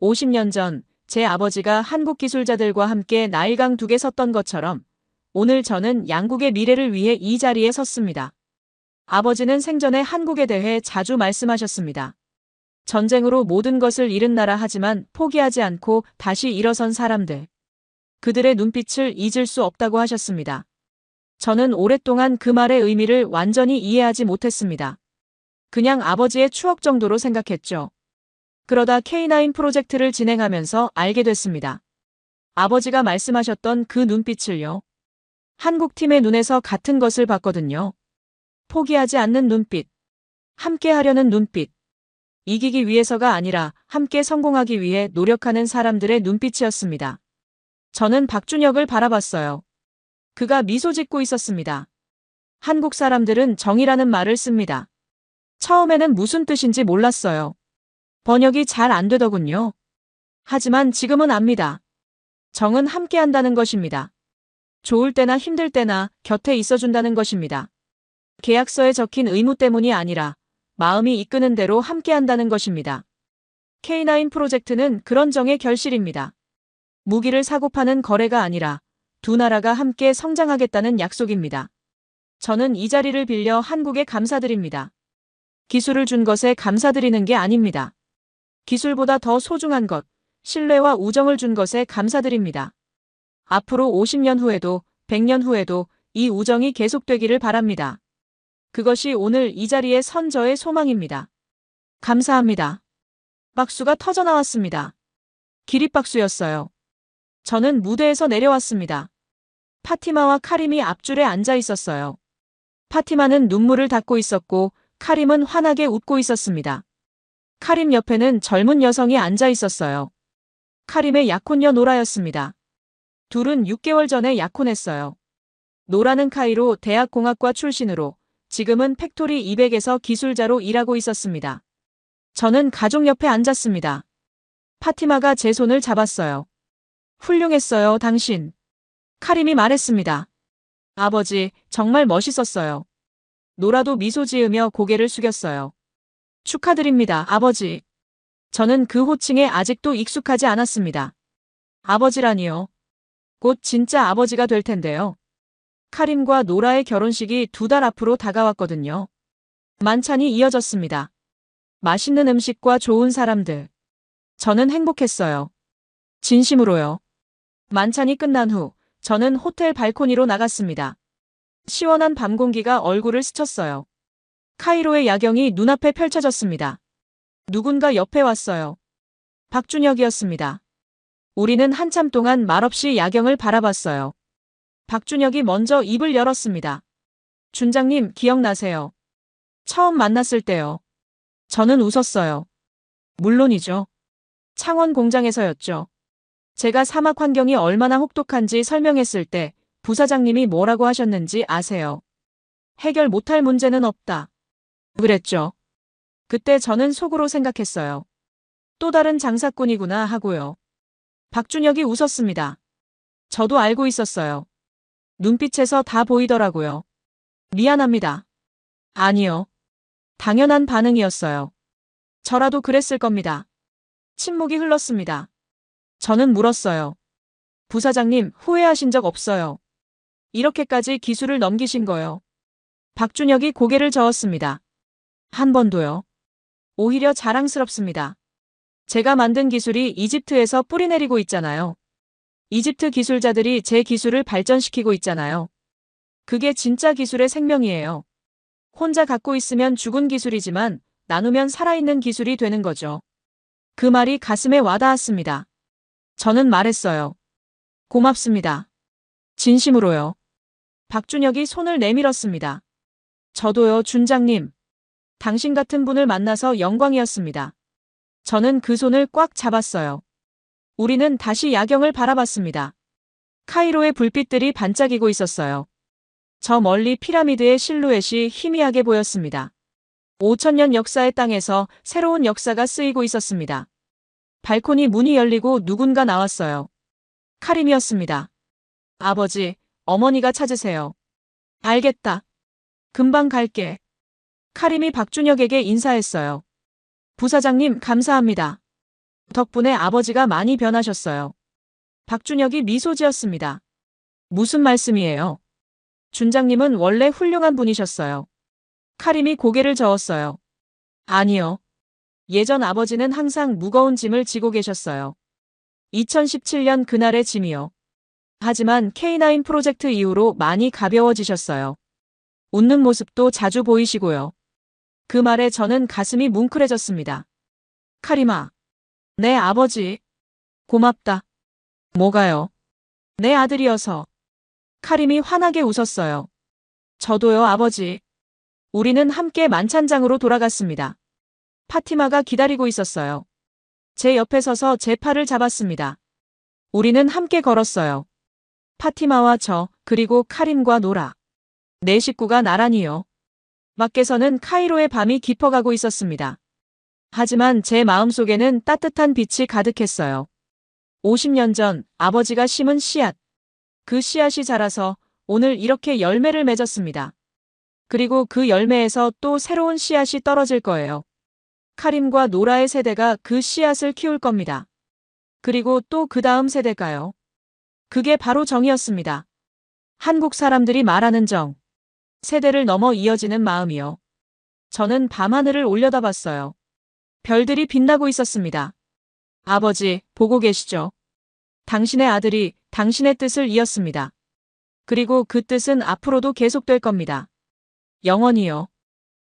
50년 전 제 아버지가 한국 기술자들과 함께 나일강 둑에 섰던 것처럼 오늘 저는 양국의 미래를 위해 이 자리에 섰습니다. 아버지는 생전에 한국에 대해 자주 말씀하셨습니다. 전쟁으로 모든 것을 잃은 나라 하지만 포기하지 않고 다시 일어선 사람들. 그들의 눈빛을 잊을 수 없다고 하셨습니다. 저는 오랫동안 그 말의 의미를 완전히 이해하지 못했습니다. 그냥 아버지의 추억 정도로 생각했죠. 그러다 K9 프로젝트를 진행하면서 알게 됐습니다. 아버지가 말씀하셨던 그 눈빛을요. 한국팀의 눈에서 같은 것을 봤거든요. 포기하지 않는 눈빛. 함께 하려는 눈빛. 이기기 위해서가 아니라 함께 성공하기 위해 노력하는 사람들의 눈빛이었습니다. 저는 박준혁을 바라봤어요. 그가 미소 짓고 있었습니다. 한국 사람들은 정이라는 말을 씁니다. 처음에는 무슨 뜻인지 몰랐어요. 번역이 잘 안 되더군요. 하지만 지금은 압니다. 정은 함께 한다는 것입니다. 좋을 때나 힘들 때나 곁에 있어준다는 것입니다. 계약서에 적힌 의무 때문이 아니라 마음이 이끄는 대로 함께 한다는 것입니다. K9 프로젝트는 그런 정의 결실입니다. 무기를 사고 파는 거래가 아니라 두 나라가 함께 성장하겠다는 약속입니다. 저는 이 자리를 빌려 한국에 감사드립니다. 기술을 준 것에 감사드리는 게 아닙니다. 기술보다 더 소중한 것, 신뢰와 우정을 준 것에 감사드립니다. 앞으로 50년 후에도 100년 후에도 이 우정이 계속되기를 바랍니다. 그것이 오늘 이 자리에 선 저의 소망입니다. 감사합니다. 박수가 터져나왔습니다. 기립박수였어요. 저는 무대에서 내려왔습니다. 파티마와 카림이 앞줄에 앉아 있었어요. 파티마는 눈물을 닦고 있었고 카림은 환하게 웃고 있었습니다. 카림 옆에는 젊은 여성이 앉아 있었어요. 카림의 약혼녀 노라였습니다. 둘은 6개월 전에 약혼했어요. 노라는 카이로 대학공학과 출신으로 지금은 팩토리 200에서 기술자로 일하고 있었습니다. 저는 가족 옆에 앉았습니다. 파티마가 제 손을 잡았어요. 훌륭했어요, 당신. 카림이 말했습니다. 아버지, 정말 멋있었어요. 노라도 미소 지으며 고개를 숙였어요. 축하드립니다, 아버지. 저는 그 호칭에 아직도 익숙하지 않았습니다. 아버지라니요. 곧 진짜 아버지가 될 텐데요. 카림과 노라의 결혼식이 2달 앞으로 다가왔거든요. 만찬이 이어졌습니다. 맛있는 음식과 좋은 사람들. 저는 행복했어요. 진심으로요. 만찬이 끝난 후 저는 호텔 발코니로 나갔습니다. 시원한 밤 공기가 얼굴을 스쳤어요. 카이로의 야경이 눈앞에 펼쳐졌습니다. 누군가 옆에 왔어요. 박준혁이었습니다. 우리는 한참 동안 말없이 야경을 바라봤어요. 박준혁이 먼저 입을 열었습니다. 준장님, 기억나세요? 처음 만났을 때요. 저는 웃었어요. 물론이죠. 창원 공장에서였죠. 제가 사막 환경이 얼마나 혹독한지 설명했을 때 부사장님이 뭐라고 하셨는지 아세요? 해결 못할 문제는 없다. 그랬죠. 그때 저는 속으로 생각했어요. 또 다른 장사꾼이구나 하고요. 박준혁이 웃었습니다. 저도 알고 있었어요. 눈빛에서 다 보이더라고요. 미안합니다. 아니요. 당연한 반응이었어요. 저라도 그랬을 겁니다. 침묵이 흘렀습니다. 저는 물었어요. 부사장님, 후회하신 적 없어요? 이렇게까지 기술을 넘기신 거요. 박준혁이 고개를 저었습니다. 한 번도요. 오히려 자랑스럽습니다. 제가 만든 기술이 이집트에서 뿌리내리고 있잖아요. 이집트 기술자들이 제 기술을 발전시키고 있잖아요. 그게 진짜 기술의 생명이에요. 혼자 갖고 있으면 죽은 기술이지만 나누면 살아있는 기술이 되는 거죠. 그 말이 가슴에 와닿았습니다. 저는 말했어요. 고맙습니다. 진심으로요. 박준혁이 손을 내밀었습니다. 저도요, 준장님. 당신 같은 분을 만나서 영광이었습니다. 저는 그 손을 꽉 잡았어요. 우리는 다시 야경을 바라봤습니다. 카이로의 불빛들이 반짝이고 있었어요. 저 멀리 피라미드의 실루엣이 희미하게 보였습니다. 5천년 역사의 땅에서 새로운 역사가 쓰이고 있었습니다. 발코니 문이 열리고 누군가 나왔어요. 카림이었습니다. 아버지, 어머니가 찾으세요. 알겠다. 금방 갈게. 카림이 박준혁에게 인사했어요. 부사장님, 감사합니다. 덕분에 아버지가 많이 변하셨어요. 박준혁이 미소 지었습니다. 무슨 말씀이에요? 준장님은 원래 훌륭한 분이셨어요. 카림이 고개를 저었어요. 아니요. 예전 아버지는 항상 무거운 짐을 지고 계셨어요. 2017년 그날의 짐이요. 하지만 K9 프로젝트 이후로 많이 가벼워지셨어요. 웃는 모습도 자주 보이시고요. 그 말에 저는 가슴이 뭉클해졌습니다. 카림아. 내 아버지. 고맙다. 뭐가요? 내 아들이어서. 카림이 환하게 웃었어요. 저도요, 아버지. 우리는 함께 만찬장으로 돌아갔습니다. 파티마가 기다리고 있었어요. 제 옆에 서서 제 팔을 잡았습니다. 우리는 함께 걸었어요. 파티마와 저, 그리고 카림과 노라. 네 식구가 나란히요. 밖에서는 카이로의 밤이 깊어가고 있었습니다. 하지만 제 마음속에는 따뜻한 빛이 가득했어요. 50년 전 아버지가 심은 씨앗. 그 씨앗이 자라서 오늘 이렇게 열매를 맺었습니다. 그리고 그 열매에서 또 새로운 씨앗이 떨어질 거예요. 카림과 노라의 세대가 그 씨앗을 키울 겁니다. 그리고 또 그 다음 세대가요. 그게 바로 정이었습니다. 한국 사람들이 말하는 정. 세대를 넘어 이어지는 마음이요. 저는 밤하늘을 올려다봤어요. 별들이 빛나고 있었습니다. 아버지, 보고 계시죠? 당신의 아들이 당신의 뜻을 이었습니다. 그리고 그 뜻은 앞으로도 계속될 겁니다. 영원히요.